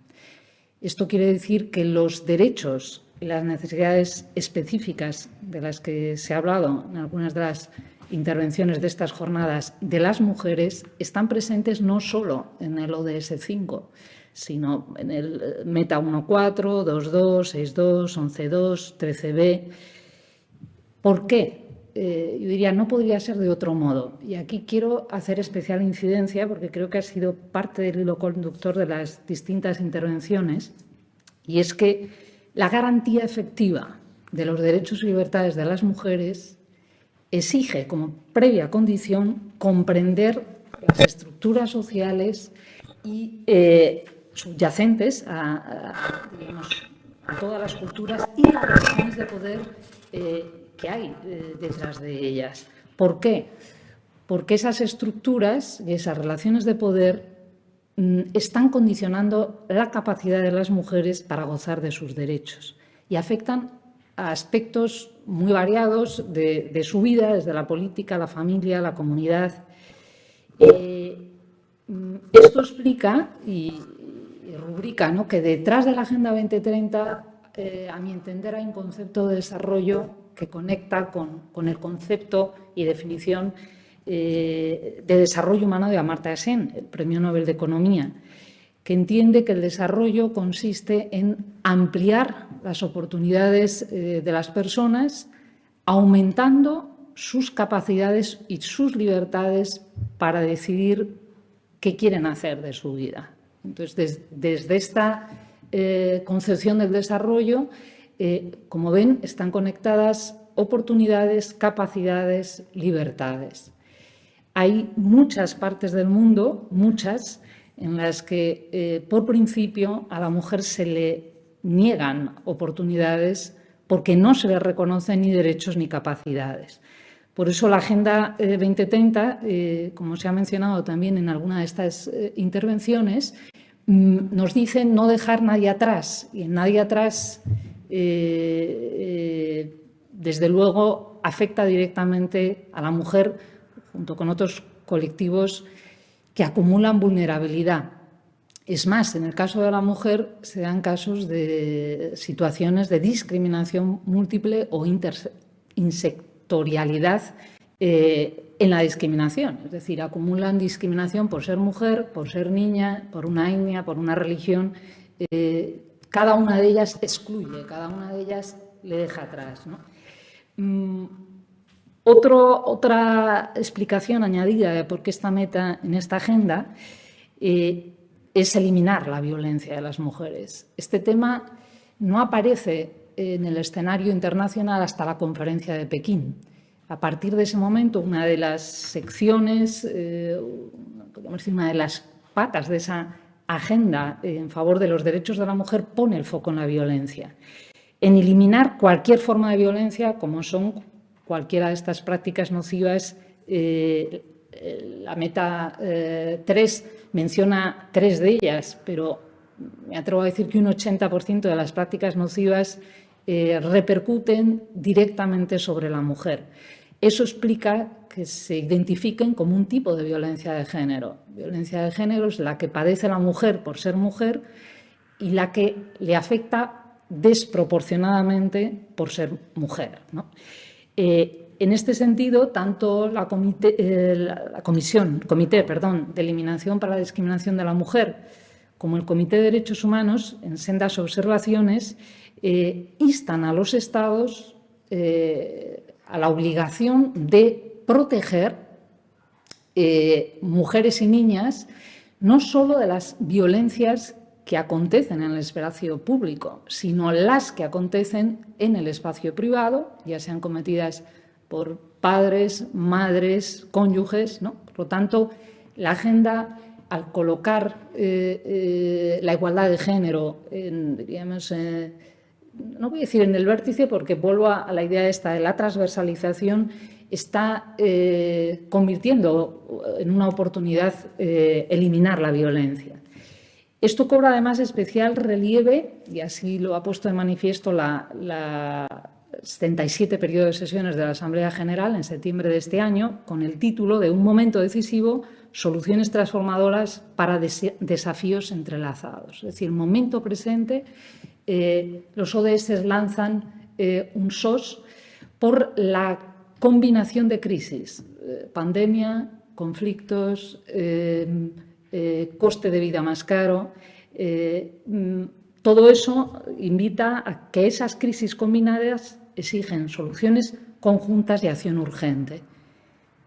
Esto quiere decir que los derechos y las necesidades específicas de las que se ha hablado en algunas de las intervenciones de estas jornadas de las mujeres están presentes no solo en el ODS 5, sino en el Meta 1.4, 2.2, 6.2, 11.2, 13b. ¿Por qué? Yo diría, no podría ser de otro modo. Y aquí quiero hacer especial incidencia porque creo que ha sido parte del hilo conductor de las distintas intervenciones, y es que la garantía efectiva de los derechos y libertades de las mujeres exige como previa condición comprender las estructuras sociales y subyacentes a todas las culturas y las relaciones de poder que hay detrás de ellas. ¿Por qué? Porque esas estructuras y esas relaciones de poder están condicionando la capacidad de las mujeres para gozar de sus derechos y afectan a aspectos muy variados de su vida, desde la política, la familia, la comunidad. Esto explica y rubrica, ¿no?, que detrás de la Agenda 2030, a mi entender, hay un concepto de desarrollo que conecta con el concepto y definición de desarrollo humano de Amartya Sen, el Premio Nobel de Economía, que entiende que el desarrollo consiste en ampliar las oportunidades de las personas, aumentando sus capacidades y sus libertades para decidir qué quieren hacer de su vida. Entonces, desde esta concepción del desarrollo, como ven, están conectadas oportunidades, capacidades, libertades. Hay muchas partes del mundo, muchas, en las que, por principio, a la mujer se le niegan oportunidades porque no se le reconocen ni derechos ni capacidades. Por eso la Agenda 2030, como se ha mencionado también en alguna de estas intervenciones, nos dice no dejar nadie atrás. Y en nadie atrás, desde luego, afecta directamente a la mujer, junto con otros colectivos que acumulan vulnerabilidad. Es más, en el caso de la mujer se dan casos de situaciones de discriminación múltiple o insectorialidad en la discriminación. Es decir, acumulan discriminación por ser mujer, por ser niña, por una etnia, por una religión. Cada una de ellas excluye, cada una de ellas le deja atrás, ¿no? Otra explicación añadida de por qué esta meta en esta agenda es eliminar la violencia de las mujeres. Este tema no aparece en el escenario internacional hasta la conferencia de Pekín. A partir de ese momento, una de las secciones, podemos decir, una de las patas de esa agenda en favor de los derechos de la mujer pone el foco en la violencia, en eliminar cualquier forma de violencia, como son cualquiera de estas prácticas nocivas. La meta 3 menciona 3 de ellas, pero me atrevo a decir que un 80% de las prácticas nocivas repercuten directamente sobre la mujer. Eso explica que se identifiquen como un tipo de violencia de género. Violencia de género es la que padece la mujer por ser mujer y la que le afecta desproporcionadamente por ser mujer, ¿no? En este sentido, tanto la Comité de Eliminación para la Discriminación de la Mujer como el Comité de Derechos Humanos, en sendas observaciones, instan a los Estados a la obligación de proteger mujeres y niñas no solo de las violencias que acontecen en el espacio público, sino las que acontecen en el espacio privado, ya sean cometidas por padres, madres, cónyuges, ¿no? Por lo tanto, la agenda, al colocar la igualdad de género, diríamos, no voy a decir en el vértice porque vuelvo a la idea esta de la transversalización, está convirtiendo en una oportunidad eliminar la violencia. Esto cobra además especial relieve, y así lo ha puesto de manifiesto la 77 periodo de sesiones de la Asamblea General en septiembre de este año, con el título de Un momento decisivo, soluciones transformadoras para desafíos entrelazados. Es decir, momento presente, los ODS lanzan un SOS por la combinación de crisis, pandemia, conflictos, coste de vida más caro. Todo eso invita a que esas crisis combinadas exigen soluciones conjuntas y acción urgente.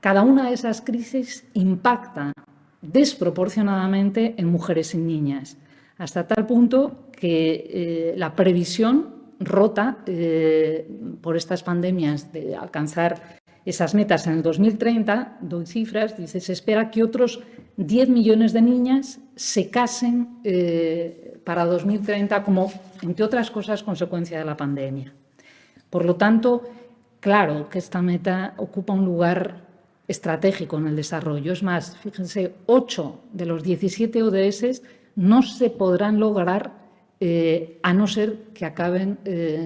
Cada una de esas crisis impacta desproporcionadamente en mujeres y niñas, hasta tal punto que la previsión rota por estas pandemias de alcanzar esas metas en el 2030, doy cifras, dice, se espera que otros 10 millones de niñas se casen para 2030 como, entre otras cosas, consecuencia de la pandemia. Por lo tanto, claro que esta meta ocupa un lugar estratégico en el desarrollo. Es más, fíjense, 8 de los 17 ODS no se podrán lograr a no ser que acaben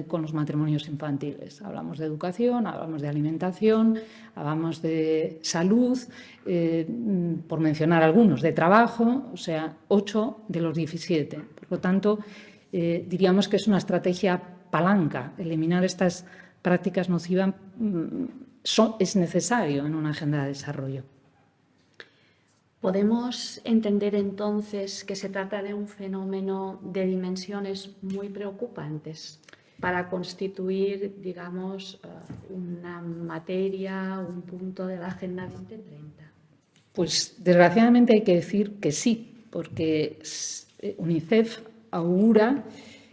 con los matrimonios infantiles. Hablamos de educación, hablamos de alimentación, hablamos de salud, por mencionar algunos, de trabajo, o sea, 8 de los 17. Por lo tanto, diríamos que es una estrategia palanca. Eliminar estas prácticas nocivas es necesario en una agenda de desarrollo. ¿Podemos entender entonces que se trata de un fenómeno de dimensiones muy preocupantes para constituir, digamos, una materia, un punto de la Agenda 2030? Pues desgraciadamente hay que decir que sí, porque UNICEF augura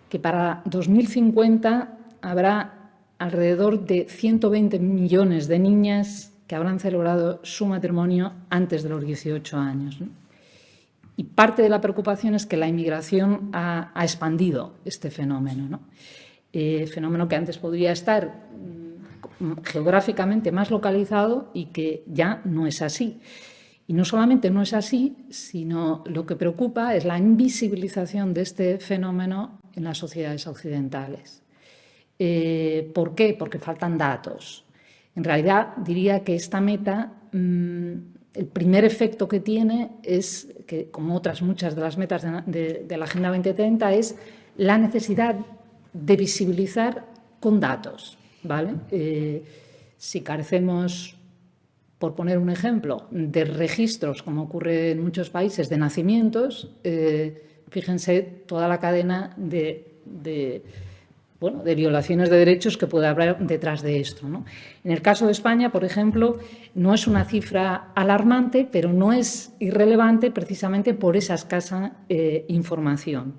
que para 2050 habrá alrededor de 120 millones de niñas que habrán celebrado su matrimonio antes de los 18 años, ¿no? Y parte de la preocupación es que la inmigración ha expandido este fenómeno, ¿no? Fenómeno que antes podría estar geográficamente más localizado y que ya no es así. Y no solamente no es así, sino lo que preocupa es la invisibilización de este fenómeno en las sociedades occidentales. ¿Por qué? Porque faltan datos. En realidad, diría que esta meta, el primer efecto que tiene es que, como otras muchas de las metas de la Agenda 2030, es la necesidad de visibilizar con datos, ¿vale? Si carecemos, por poner un ejemplo, de registros, como ocurre en muchos países, de nacimientos, fíjense toda la cadena de violaciones de derechos que puede haber detrás de esto, ¿no? En el caso de España, por ejemplo, no es una cifra alarmante, pero no es irrelevante precisamente por esa escasa información.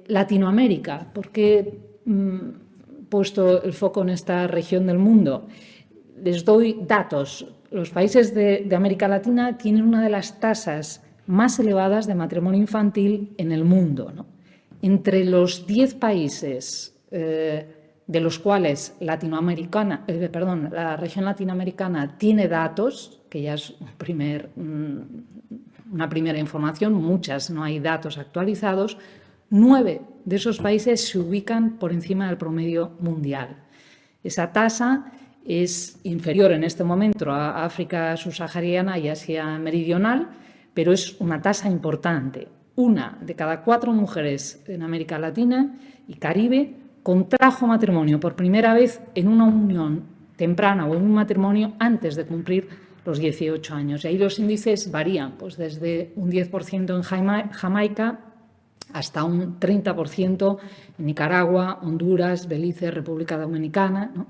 Latinoamérica, ¿por qué puesto el foco en esta región del mundo. Les doy datos. Los países de América Latina tienen una de las tasas más elevadas de matrimonio infantil en el mundo, ¿no? Entre los 10 países de los cuales la región latinoamericana tiene datos, que ya es una primera información, muchas no hay datos actualizados, 9 de esos países se ubican por encima del promedio mundial. Esa tasa es inferior en este momento a África subsahariana y Asia meridional, pero es una tasa importante. 1 de cada 4 mujeres en América Latina y Caribe contrajo matrimonio por primera vez en una unión temprana o en un matrimonio antes de cumplir los 18 años. Y ahí los índices varían, pues desde un 10% en Jamaica hasta un 30% en Nicaragua, Honduras, Belice, República Dominicana, ¿no?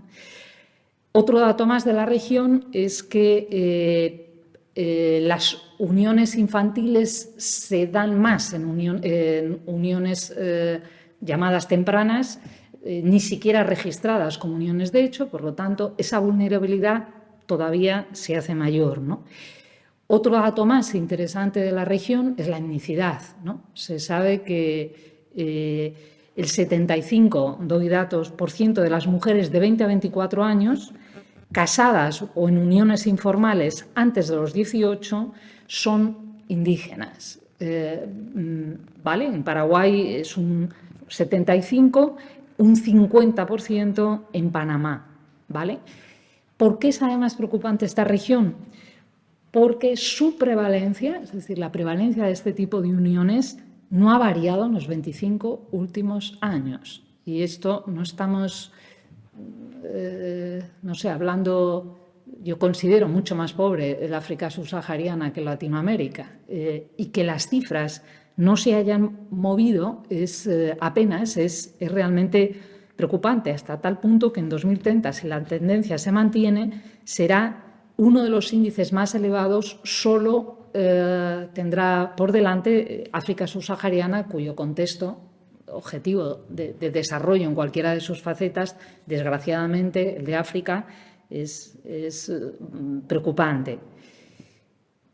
Otro dato más de la región es que las uniones infantiles se dan más en uniones llamadas tempranas, ni siquiera registradas como uniones de hecho, por lo tanto, esa vulnerabilidad todavía se hace mayor, ¿no? Otro dato más interesante de la región es la etnicidad, ¿no? Se sabe que el 75%, doy datos, de las mujeres de 20 a 24 años casadas o en uniones informales antes de los 18 son indígenas. ¿Vale? En Paraguay es un 75%, un 50% en Panamá. ¿Vale? ¿Por qué es además preocupante esta región? Porque su prevalencia, es decir, la prevalencia de este tipo de uniones, no ha variado en los 25 últimos años. Y esto no estamos, no sé, hablando, yo considero mucho más pobre el África subsahariana que Latinoamérica. Y que las cifras no se hayan movido es realmente preocupante, hasta tal punto que en 2030, si la tendencia se mantiene, será uno de los índices más elevados, solo tendrá por delante África subsahariana, cuyo contexto objetivo de desarrollo en cualquiera de sus facetas, desgraciadamente, el de África, es preocupante.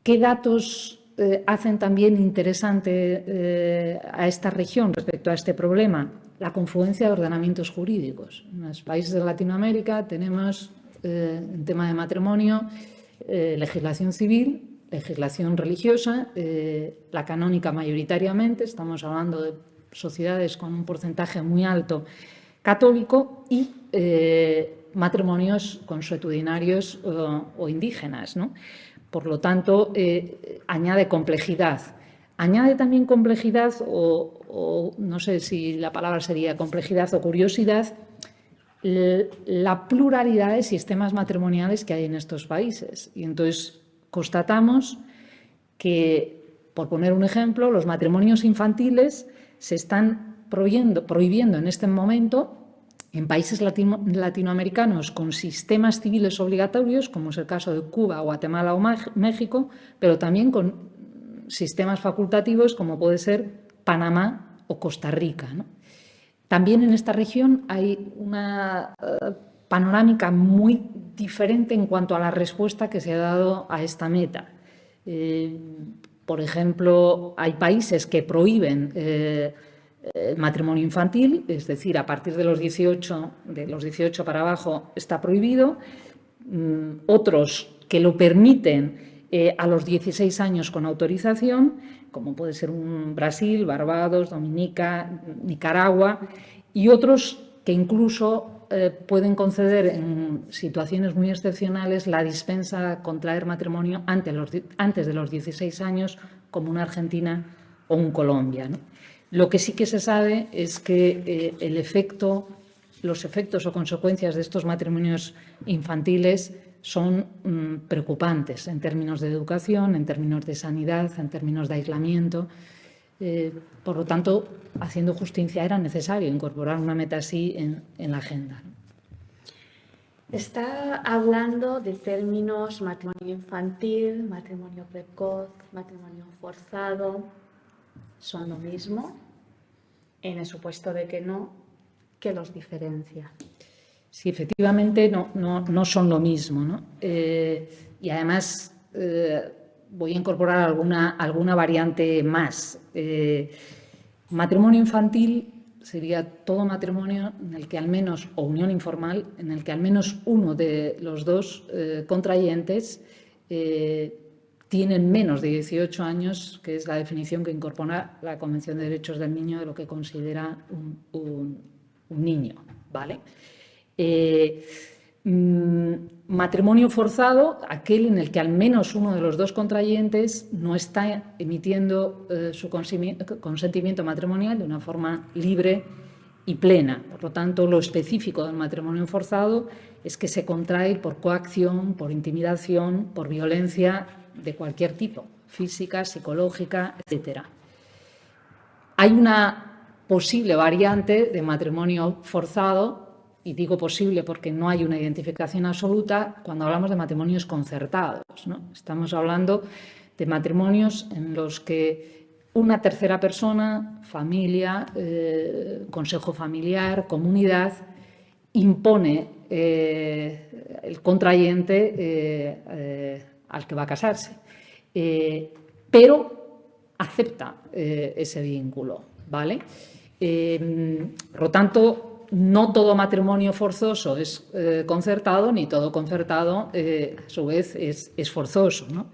¿Qué datos hacen también interesante a esta región respecto a este problema? La confluencia de ordenamientos jurídicos. En los países de Latinoamérica tenemos, en tema de matrimonio, legislación civil, legislación religiosa, la canónica mayoritariamente, estamos hablando de sociedades con un porcentaje muy alto católico, y matrimonios consuetudinarios o indígenas, ¿no? Por lo tanto, añade complejidad. Añade también complejidad, o no sé si la palabra sería complejidad o curiosidad, la pluralidad de sistemas matrimoniales que hay en estos países. Y entonces constatamos que, por poner un ejemplo, los matrimonios infantiles se están prohibiendo en este momento en países latinoamericanos con sistemas civiles obligatorios, como es el caso de Cuba, Guatemala o México, pero también con sistemas facultativos como puede ser Panamá o Costa Rica, ¿no? También en esta región hay una panorámica muy diferente en cuanto a la respuesta que se ha dado a esta meta. Por ejemplo, hay países que prohíben el matrimonio infantil, es decir, a partir de los 18 para abajo está prohibido. Otros que lo permiten a los 16 años con autorización, como puede ser Brasil, Barbados, Dominica, Nicaragua, y otros que incluso pueden conceder en situaciones muy excepcionales la dispensa a contraer matrimonio antes de los 16 años, como una Argentina o un Colombia, ¿no? Lo que sí que se sabe es que los efectos o consecuencias de estos matrimonios infantiles son preocupantes en términos de educación, en términos de sanidad, en términos de aislamiento. Por lo tanto, haciendo justicia, era necesario incorporar una meta así en la agenda. Está hablando de términos matrimonio infantil, matrimonio precoz, matrimonio forzado. ¿Son lo mismo? En el supuesto de que no, ¿qué los diferencia? Sí, efectivamente no son lo mismo, ¿no? Y además voy a incorporar alguna variante más. Matrimonio infantil sería todo matrimonio en el que al menos, o unión informal, en el que al menos uno de los dos contrayentes tienen menos de 18 años, que es la definición que incorpora la Convención de Derechos del Niño de lo que considera un niño, ¿vale? Matrimonio forzado, aquel en el que al menos uno de los dos contrayentes no está emitiendo su consentimiento matrimonial de una forma libre y plena. Por lo tanto, lo específico del matrimonio forzado es que se contrae por coacción, por intimidación, por violencia de cualquier tipo, física, psicológica, etc. Hay una posible variante de matrimonio forzado, y digo posible porque no hay una identificación absoluta, cuando hablamos de matrimonios concertados, ¿no? Estamos hablando de matrimonios en los que una tercera persona, familia, consejo familiar, comunidad, impone el contrayente al que va a casarse, pero acepta ese vínculo, ¿vale? Por lo tanto, no todo matrimonio forzoso es concertado, ni todo concertado, a su vez, es forzoso, ¿no?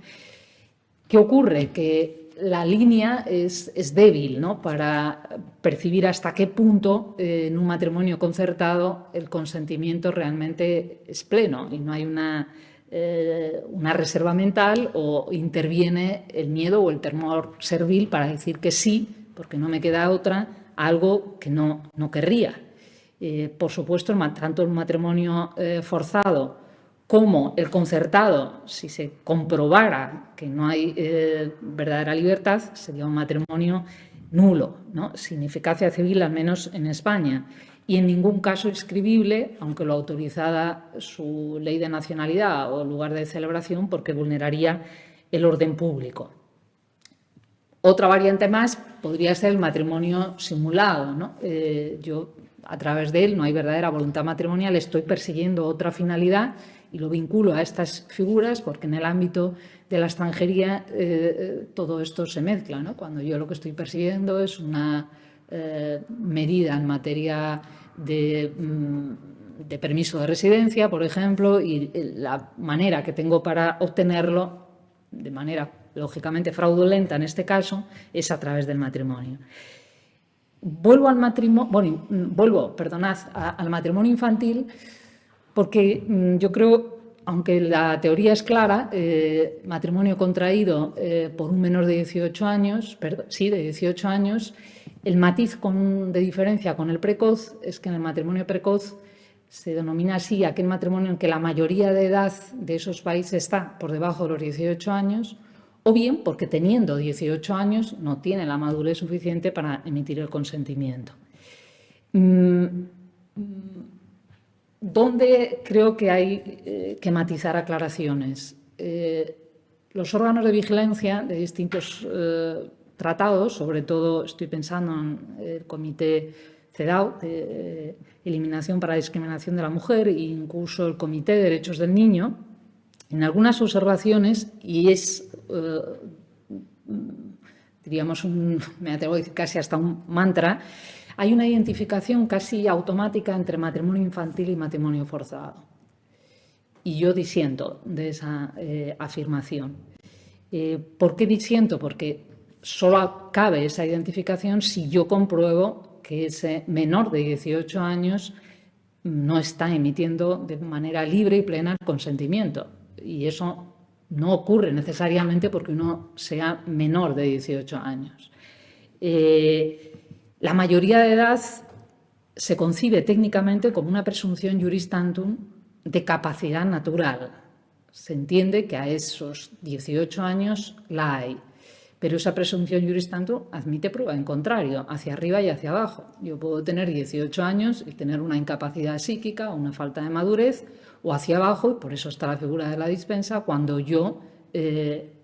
¿Qué ocurre? Que la línea es débil, ¿no?, para percibir hasta qué punto en un matrimonio concertado el consentimiento realmente es pleno y no hay una reserva mental o interviene el miedo o el temor servil para decir que sí, porque no me queda otra, a algo que no querría. Por supuesto, tanto el matrimonio forzado como el concertado, si se comprobara que no hay verdadera libertad, sería un matrimonio nulo, ¿no?, sin eficacia civil, al menos en España, y en ningún caso inscribible, aunque lo autorizara su ley de nacionalidad o lugar de celebración, porque vulneraría el orden público. Otra variante más podría ser el matrimonio simulado, ¿no? A través de él no hay verdadera voluntad matrimonial, estoy persiguiendo otra finalidad y lo vinculo a estas figuras porque en el ámbito de la extranjería todo esto se mezcla, ¿no? Cuando yo lo que estoy persiguiendo es una medida en materia de permiso de residencia, por ejemplo, y la manera que tengo para obtenerlo, de manera lógicamente fraudulenta en este caso, es a través del matrimonio. Vuelvo al matrimonio infantil porque yo creo, aunque la teoría es clara, matrimonio contraído por un menor de 18 años, de 18 años, el matiz de diferencia con el precoz es que en el matrimonio precoz se denomina así aquel matrimonio en que la mayoría de edad de esos países está por debajo de los 18 años, o bien porque teniendo 18 años no tiene la madurez suficiente para emitir el consentimiento. ¿Dónde creo que hay que matizar aclaraciones? Los órganos de vigilancia de distintos tratados, sobre todo estoy pensando en el Comité CEDAW, de Eliminación para la Discriminación de la Mujer, e incluso el Comité de Derechos del Niño, en algunas observaciones, y es, diríamos, me atrevo a decir casi hasta un mantra, hay una identificación casi automática entre matrimonio infantil y matrimonio forzado. Y yo disiento de esa afirmación. ¿Por qué disiento? Porque solo cabe esa identificación si yo compruebo que ese menor de 18 años no está emitiendo de manera libre y plena el consentimiento. Y eso no ocurre necesariamente porque uno sea menor de 18 años. La mayoría de edad se concibe técnicamente como una presunción juris tantum de capacidad natural. Se entiende que a esos 18 años la hay, pero esa presunción juris tantum admite prueba en contrario, hacia arriba y hacia abajo. Yo puedo tener 18 años y tener una incapacidad psíquica o una falta de madurez, o hacia abajo, y por eso está la figura de la dispensa, cuando yo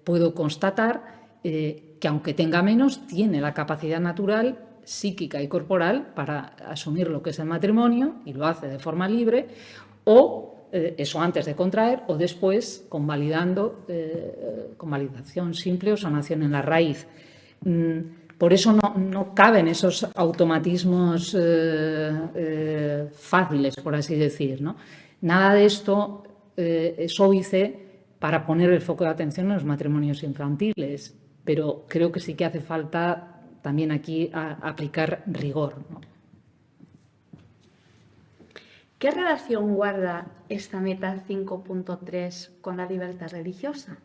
puedo constatar que aunque tenga menos, tiene la capacidad natural psíquica y corporal para asumir lo que es el matrimonio, y lo hace de forma libre, o eso antes de contraer o después convalidando, convalidación simple o sanación en la raíz. Por eso no caben esos automatismos fáciles, por así decir, ¿no? Nada de esto es óbice para poner el foco de atención en los matrimonios infantiles, pero creo que sí que hace falta también aquí aplicar rigor, ¿no? ¿Qué relación guarda esta meta 5.3 con la libertad religiosa?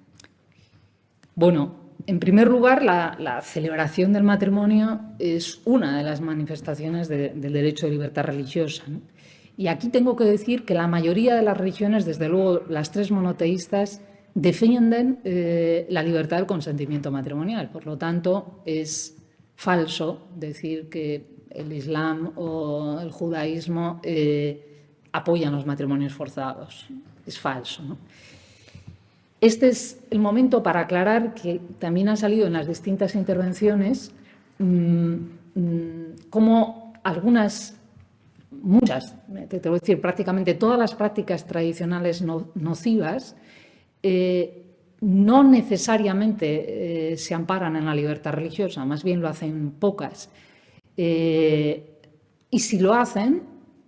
Bueno, en primer lugar, la celebración del matrimonio es una de las manifestaciones del derecho de libertad religiosa, ¿no? Y aquí tengo que decir que la mayoría de las religiones, desde luego las tres monoteístas, defienden la libertad del consentimiento matrimonial. Por lo tanto, es falso decir que el Islam o el judaísmo apoyan los matrimonios forzados. Es falso, ¿no? Este es el momento para aclarar que también ha salido en las distintas intervenciones como muchas, te voy a decir, prácticamente todas las prácticas tradicionales nocivas no necesariamente se amparan en la libertad religiosa, más bien lo hacen pocas. Y si lo hacen,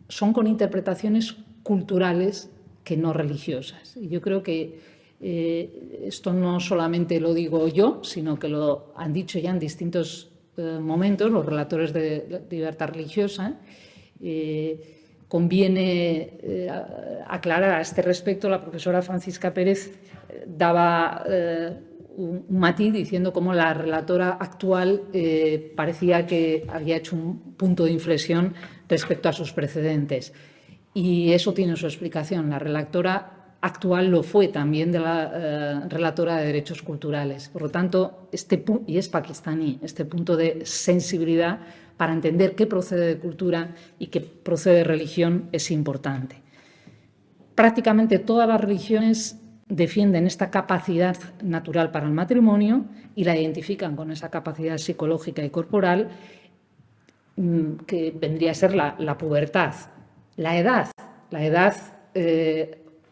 son con interpretaciones culturales que no religiosas. Y yo creo que esto no solamente lo digo yo, sino que lo han dicho ya en distintos momentos los relatores de libertad religiosa. Conviene aclarar a este respecto, la profesora Francisca Pérez daba un matiz diciendo cómo la relatora actual parecía que había hecho un punto de inflexión respecto a sus precedentes. Y eso tiene su explicación. La relatora actual lo fue también de la relatora de derechos culturales. Por lo tanto, y es pakistaní, este punto de sensibilidad para entender qué procede de cultura y qué procede de religión es importante. Prácticamente todas las religiones defienden esta capacidad natural para el matrimonio y la identifican con esa capacidad psicológica y corporal que vendría a ser la pubertad. La edad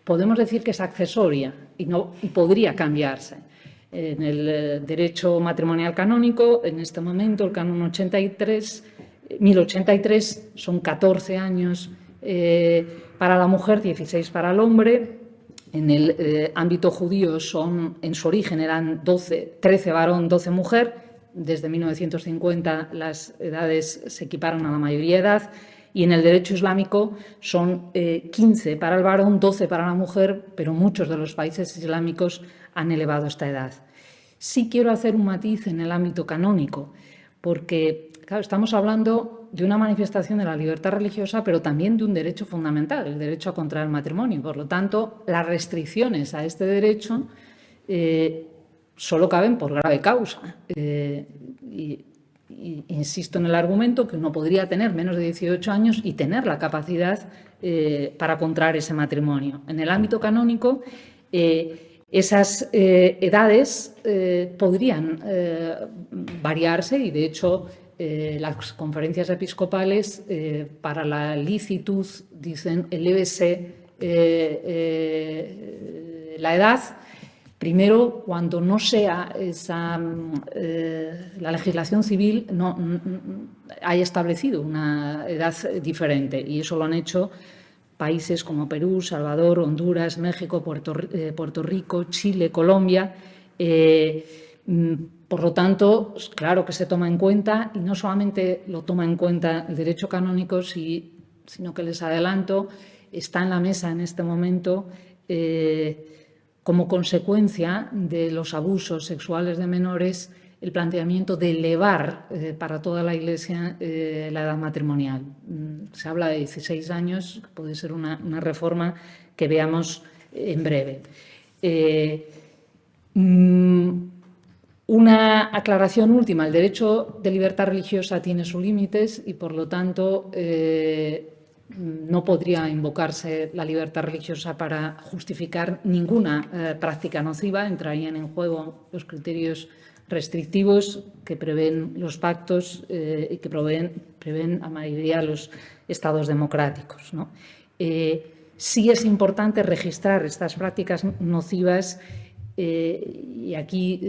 podemos decir que es accesoria y podría cambiarse. En el derecho matrimonial canónico, en este momento, el canon 1083, son 14 años para la mujer, 16 para el hombre. En el ámbito judío en su origen eran 13 varón, 12 mujer. Desde 1950 las edades se equiparon a la mayoría de edad. Y en el derecho islámico son 15 para el varón, 12 para la mujer, pero muchos de los países islámicos han elevado esta edad. Sí quiero hacer un matiz en el ámbito canónico, porque claro, estamos hablando de una manifestación de la libertad religiosa, pero también de un derecho fundamental, el derecho a contraer matrimonio. Por lo tanto, las restricciones a este derecho solo caben por grave causa. Insisto en el argumento que uno podría tener menos de 18 años y tener la capacidad para contraer ese matrimonio. En el ámbito canónico, esas edades podrían variarse y, de hecho, las conferencias episcopales para la licitud dicen elévese la edad. Primero, cuando no sea la legislación civil no haya establecido una edad diferente, y eso lo han hecho países como Perú, Salvador, Honduras, México, Puerto Rico, Chile, Colombia. Por lo tanto, claro que se toma en cuenta, y no solamente lo toma en cuenta el derecho canónico, sino que les adelanto, está en la mesa en este momento como consecuencia de los abusos sexuales de menores, el planteamiento de elevar para toda la Iglesia la edad matrimonial. Se habla de 16 años, que puede ser una reforma que veamos en breve. Una aclaración última: el derecho de libertad religiosa tiene sus límites y, por lo tanto, no podría invocarse la libertad religiosa para justificar ninguna práctica nociva. Entrarían en juego los criterios restrictivos que prevén los pactos y que prevén a mayoría los estados democráticos, ¿no? Sí es importante registrar estas prácticas nocivas y aquí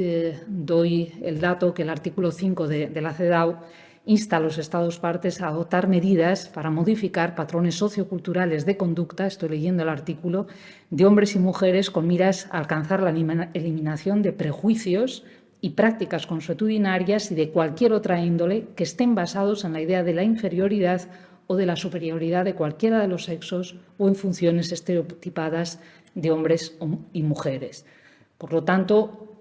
doy el dato que el artículo 5 de la CEDAW insta a los Estados partes a adoptar medidas para modificar patrones socioculturales de conducta, estoy leyendo el artículo, de hombres y mujeres con miras a alcanzar la eliminación de prejuicios y prácticas consuetudinarias y de cualquier otra índole que estén basados en la idea de la inferioridad o de la superioridad de cualquiera de los sexos o en funciones estereotipadas de hombres y mujeres. Por lo tanto,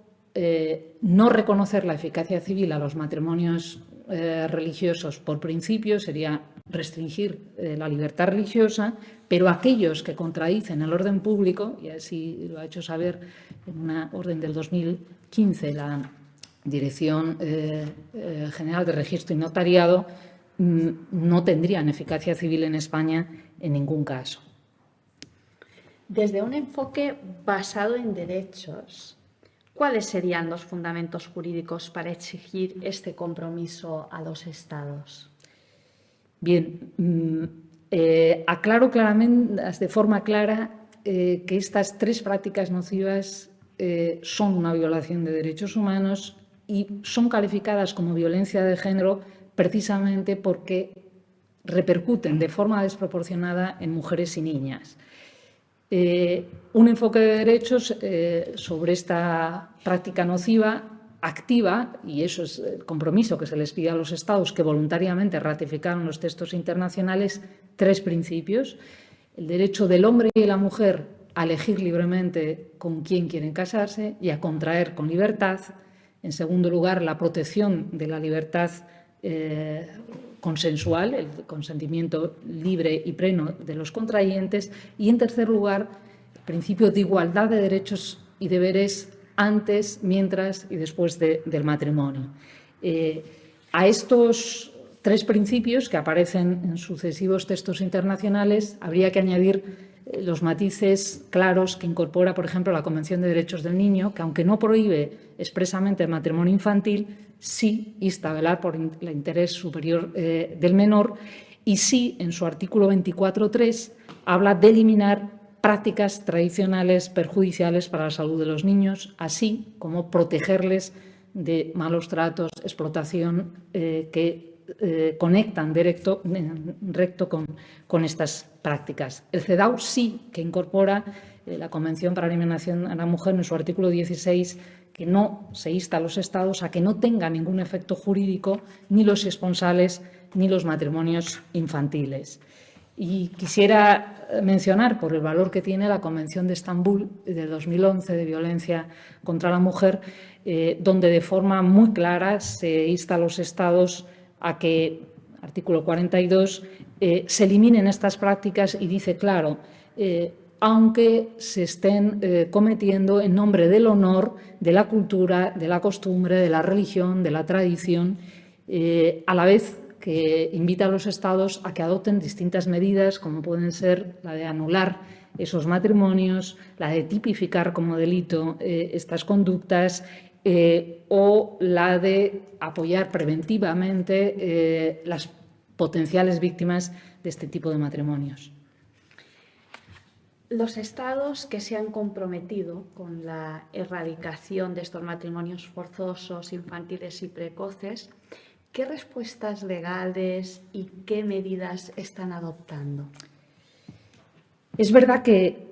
no reconocer la eficacia civil a los matrimonios religiosos por principio sería restringir la libertad religiosa, pero aquellos que contradicen el orden público, y así lo ha hecho saber en una orden del 2015 la Dirección General de Registro y Notariado, no tendrían eficacia civil en España en ningún caso. Desde un enfoque basado en derechos, ¿cuáles serían los fundamentos jurídicos para exigir este compromiso a los Estados? Bien, aclaro claramente, de forma clara, que estas tres prácticas nocivas son una violación de derechos humanos y son calificadas como violencia de género precisamente porque repercuten de forma desproporcionada en mujeres y niñas. Un enfoque de derechos sobre esta práctica nociva activa, y eso es el compromiso que se les pide a los Estados que voluntariamente ratificaron los textos internacionales, tres principios: el derecho del hombre y de la mujer a elegir libremente con quién quieren casarse y a contraer con libertad; en segundo lugar, la protección de la libertad consensual, el consentimiento libre y pleno de los contrayentes; y en tercer lugar, el principio de igualdad de derechos y deberes antes, mientras y después del matrimonio. A estos tres principios, que aparecen en sucesivos textos internacionales, habría que añadir los matices claros que incorpora, por ejemplo, la Convención de Derechos del Niño, que aunque no prohíbe expresamente el matrimonio infantil, sí insta a velar por el interés superior del menor y sí, en su artículo 24.3, habla de eliminar prácticas tradicionales perjudiciales para la salud de los niños, así como protegerles de malos tratos, explotación que conectan recto con estas prácticas. El CEDAW sí que incorpora la Convención para la Eliminación a la Mujer en su artículo 16, que no se insta a los Estados a que no tenga ningún efecto jurídico ni los esponsales ni los matrimonios infantiles. Y quisiera mencionar, por el valor que tiene, la Convención de Estambul de 2011 de violencia contra la mujer, donde de forma muy clara se insta a los Estados a que, artículo 42, se eliminen estas prácticas y dice claro, aunque se estén cometiendo en nombre del honor, de la cultura, de la costumbre, de la religión, de la tradición, a la vez que invita a los Estados a que adopten distintas medidas, como pueden ser la de anular esos matrimonios, la de tipificar como delito estas conductas o la de apoyar preventivamente las potenciales víctimas de este tipo de matrimonios. Los Estados que se han comprometido con la erradicación de estos matrimonios forzosos, infantiles y precoces, ¿qué respuestas legales y qué medidas están adoptando? Es verdad que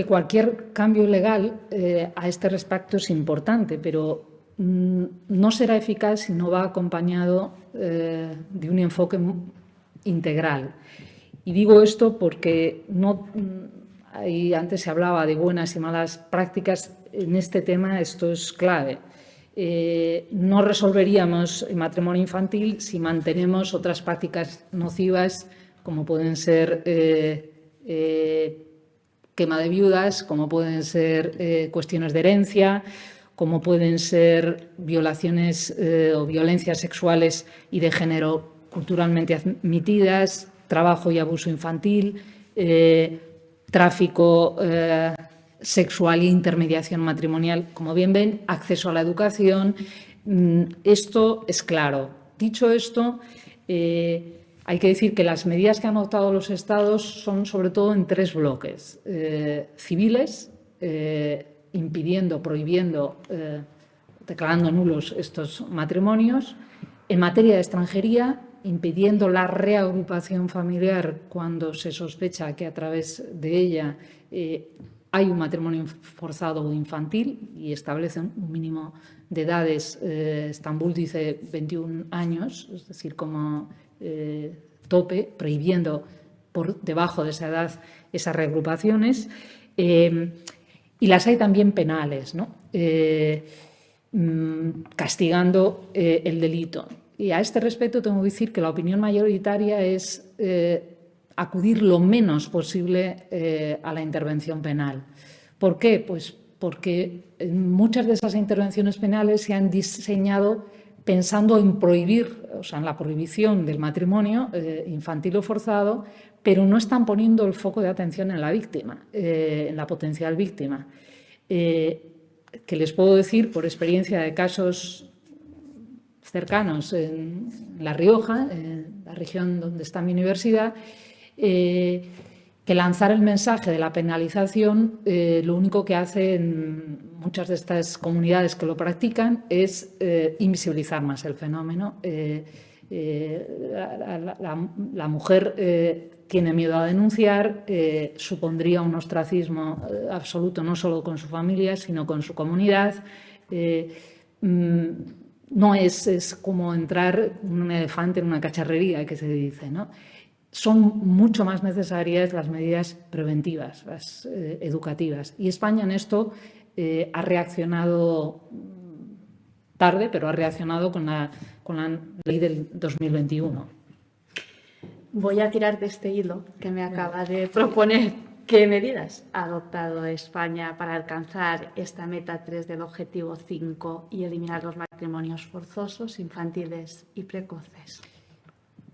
cualquier cambio legal a este respecto es importante, pero no será eficaz si no va acompañado de un enfoque integral. Y digo esto porque antes se hablaba de buenas y malas prácticas. En este tema esto es clave. No resolveríamos el matrimonio infantil si mantenemos otras prácticas nocivas, como pueden ser quema de viudas, como pueden ser cuestiones de herencia, como pueden ser violaciones o violencias sexuales y de género culturalmente admitidas, trabajo y abuso infantil, tráfico sexual e intermediación matrimonial. Como bien ven, acceso a la educación. Esto es claro. Dicho esto, hay que decir que las medidas que han adoptado los Estados son sobre todo en 3 bloques. Civiles, impidiendo, prohibiendo, declarando nulos estos matrimonios. En materia de extranjería, impidiendo la reagrupación familiar cuando se sospecha que a través de ella hay un matrimonio forzado o infantil y establece un mínimo de edades. Estambul dice 21 años, es decir, como tope, prohibiendo por debajo de esa edad esas reagrupaciones. Y las hay también penales, ¿no? Castigando el delito. Y a este respecto tengo que decir que la opinión mayoritaria es acudir lo menos posible a la intervención penal. ¿Por qué? Pues porque muchas de esas intervenciones penales se han diseñado pensando en prohibir, o sea, en la prohibición del matrimonio infantil o forzado, pero no están poniendo el foco de atención en la víctima, en la potencial víctima. Que les puedo decir, por experiencia de casos cercanos en La Rioja, en la región donde está mi universidad, que lanzar el mensaje de la penalización lo único que hace en muchas de estas comunidades que lo practican es invisibilizar más el fenómeno. La mujer tiene miedo a denunciar, supondría un ostracismo absoluto no solo con su familia, sino con su comunidad. No es como entrar un elefante en una cacharrería, que se dice, ¿no? Son mucho más necesarias las medidas preventivas, las educativas. Y España en esto ha reaccionado tarde, pero ha reaccionado con la ley del 2021. Voy a tirar de este hilo que me acaba de proponer. ¿Qué medidas ha adoptado España para alcanzar esta meta 3 del objetivo 5 y eliminar los matrimonios forzosos, infantiles y precoces?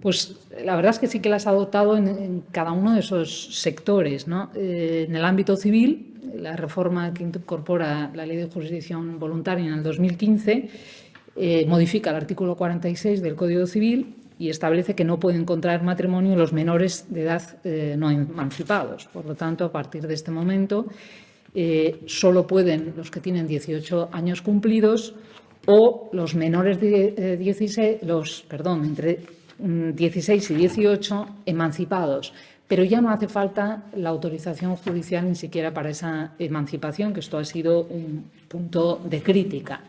Pues la verdad es que sí que las ha adoptado en cada uno de esos sectores, ¿no? En el ámbito civil, la reforma que incorpora la Ley de Jurisdicción Voluntaria en el 2015 modifica el artículo 46 del Código Civil y establece que no pueden contraer matrimonio los menores de edad no emancipados. Por lo tanto, a partir de este momento, solo pueden los que tienen 18 años cumplidos o los menores de entre 16 y 18 emancipados. Pero ya no hace falta la autorización judicial ni siquiera para esa emancipación, que esto ha sido un punto de crítica.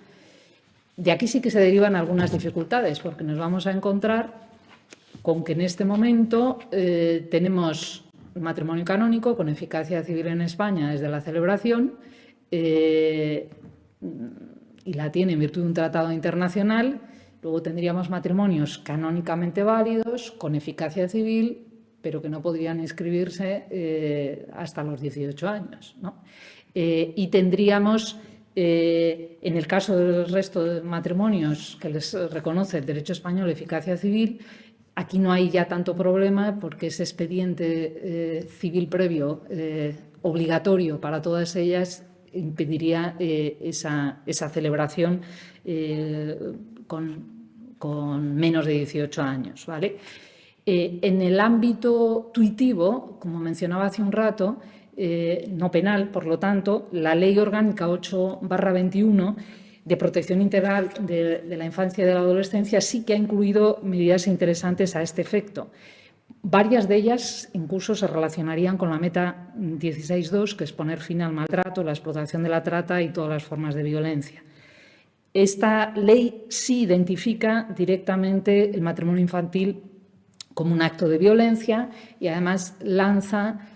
De aquí sí que se derivan algunas dificultades, porque nos vamos a encontrar con que en este momento tenemos un matrimonio canónico con eficacia civil en España desde la celebración y la tiene en virtud de un tratado internacional. Luego tendríamos matrimonios canónicamente válidos con eficacia civil, pero que no podrían inscribirse hasta los 18 años, ¿no? Y tendríamos, en el caso del resto de matrimonios que les reconoce el derecho español eficacia civil, aquí no hay ya tanto problema porque ese expediente civil previo obligatorio para todas ellas impediría esa celebración con menos de 18 años, ¿vale? En el ámbito tuitivo, como mencionaba hace un rato, no penal, por lo tanto, la Ley Orgánica 8/21 de protección integral de la infancia y de la adolescencia sí que ha incluido medidas interesantes a este efecto. Varias de ellas incluso se relacionarían con la meta 16.2, que es poner fin al maltrato, la explotación de la trata y todas las formas de violencia. Esta ley sí identifica directamente el matrimonio infantil como un acto de violencia y además lanza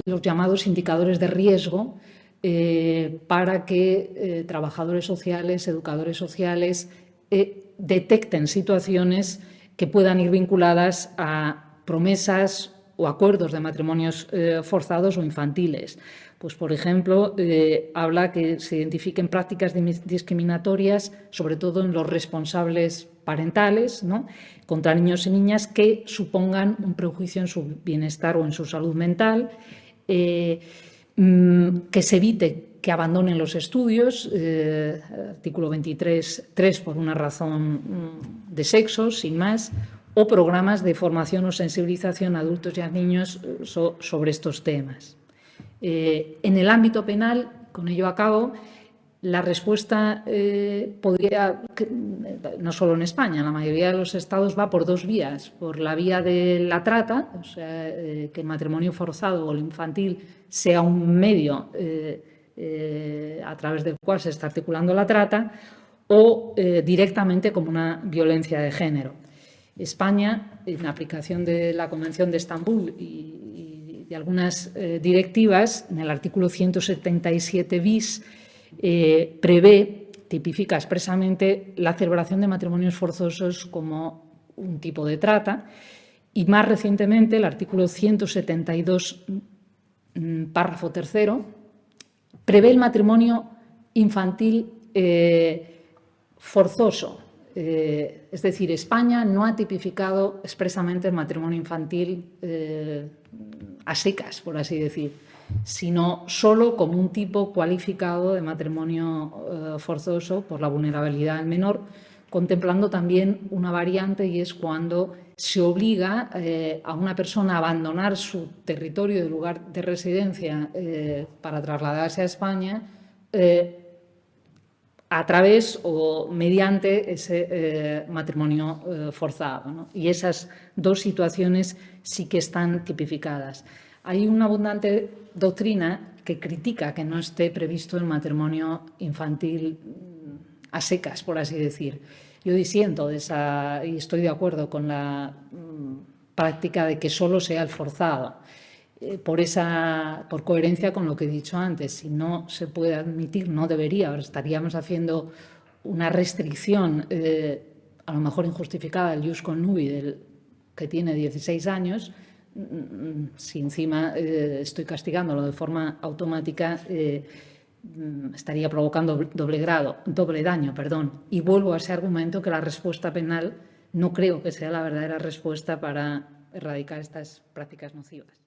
los llamados indicadores de riesgo para que trabajadores sociales, educadores sociales detecten situaciones que puedan ir vinculadas a promesas o acuerdos de matrimonios forzados o infantiles. Pues, por ejemplo, habla que se identifiquen prácticas discriminatorias, sobre todo en los responsables parentales, ¿no?, contra niños y niñas que supongan un perjuicio en su bienestar o en su salud mental. que se evite que abandonen los estudios, artículo 23.3, por una razón de sexo, sin más, o programas de formación o sensibilización a adultos y a niños sobre estos temas. En el ámbito penal, con ello acabo, la respuesta podría, no solo en España, en la mayoría de los estados va por dos vías. Por la vía de la trata, o sea, que el matrimonio forzado o el infantil sea un medio a través del cual se está articulando la trata, o directamente como una violencia de género. España, en aplicación de la Convención de Estambul y de algunas directivas, en el artículo 177 bis, tipifica expresamente la celebración de matrimonios forzosos como un tipo de trata, y más recientemente el artículo 172, párrafo tercero, prevé el matrimonio infantil forzoso. Es decir, España no ha tipificado expresamente el matrimonio infantil a secas, por así decir, sino solo como un tipo cualificado de matrimonio forzoso por la vulnerabilidad del menor, contemplando también una variante, y es cuando se obliga a una persona a abandonar su territorio de lugar de residencia para trasladarse a España a través o mediante ese matrimonio forzado, ¿no? Y esas dos situaciones sí que están tipificadas. Hay una abundante doctrina que critica que no esté previsto el matrimonio infantil a secas, por así decir. Yo disiento de esa, y estoy de acuerdo con la práctica de que solo sea el forzado. Por coherencia con lo que he dicho antes, si no se puede admitir, no debería, estaríamos haciendo una restricción, a lo mejor injustificada, del ius connubii del que tiene 16 años, si encima estoy castigándolo de forma automática, estaría provocando doble daño. Y vuelvo a ese argumento que la respuesta penal no creo que sea la verdadera respuesta para erradicar estas prácticas nocivas.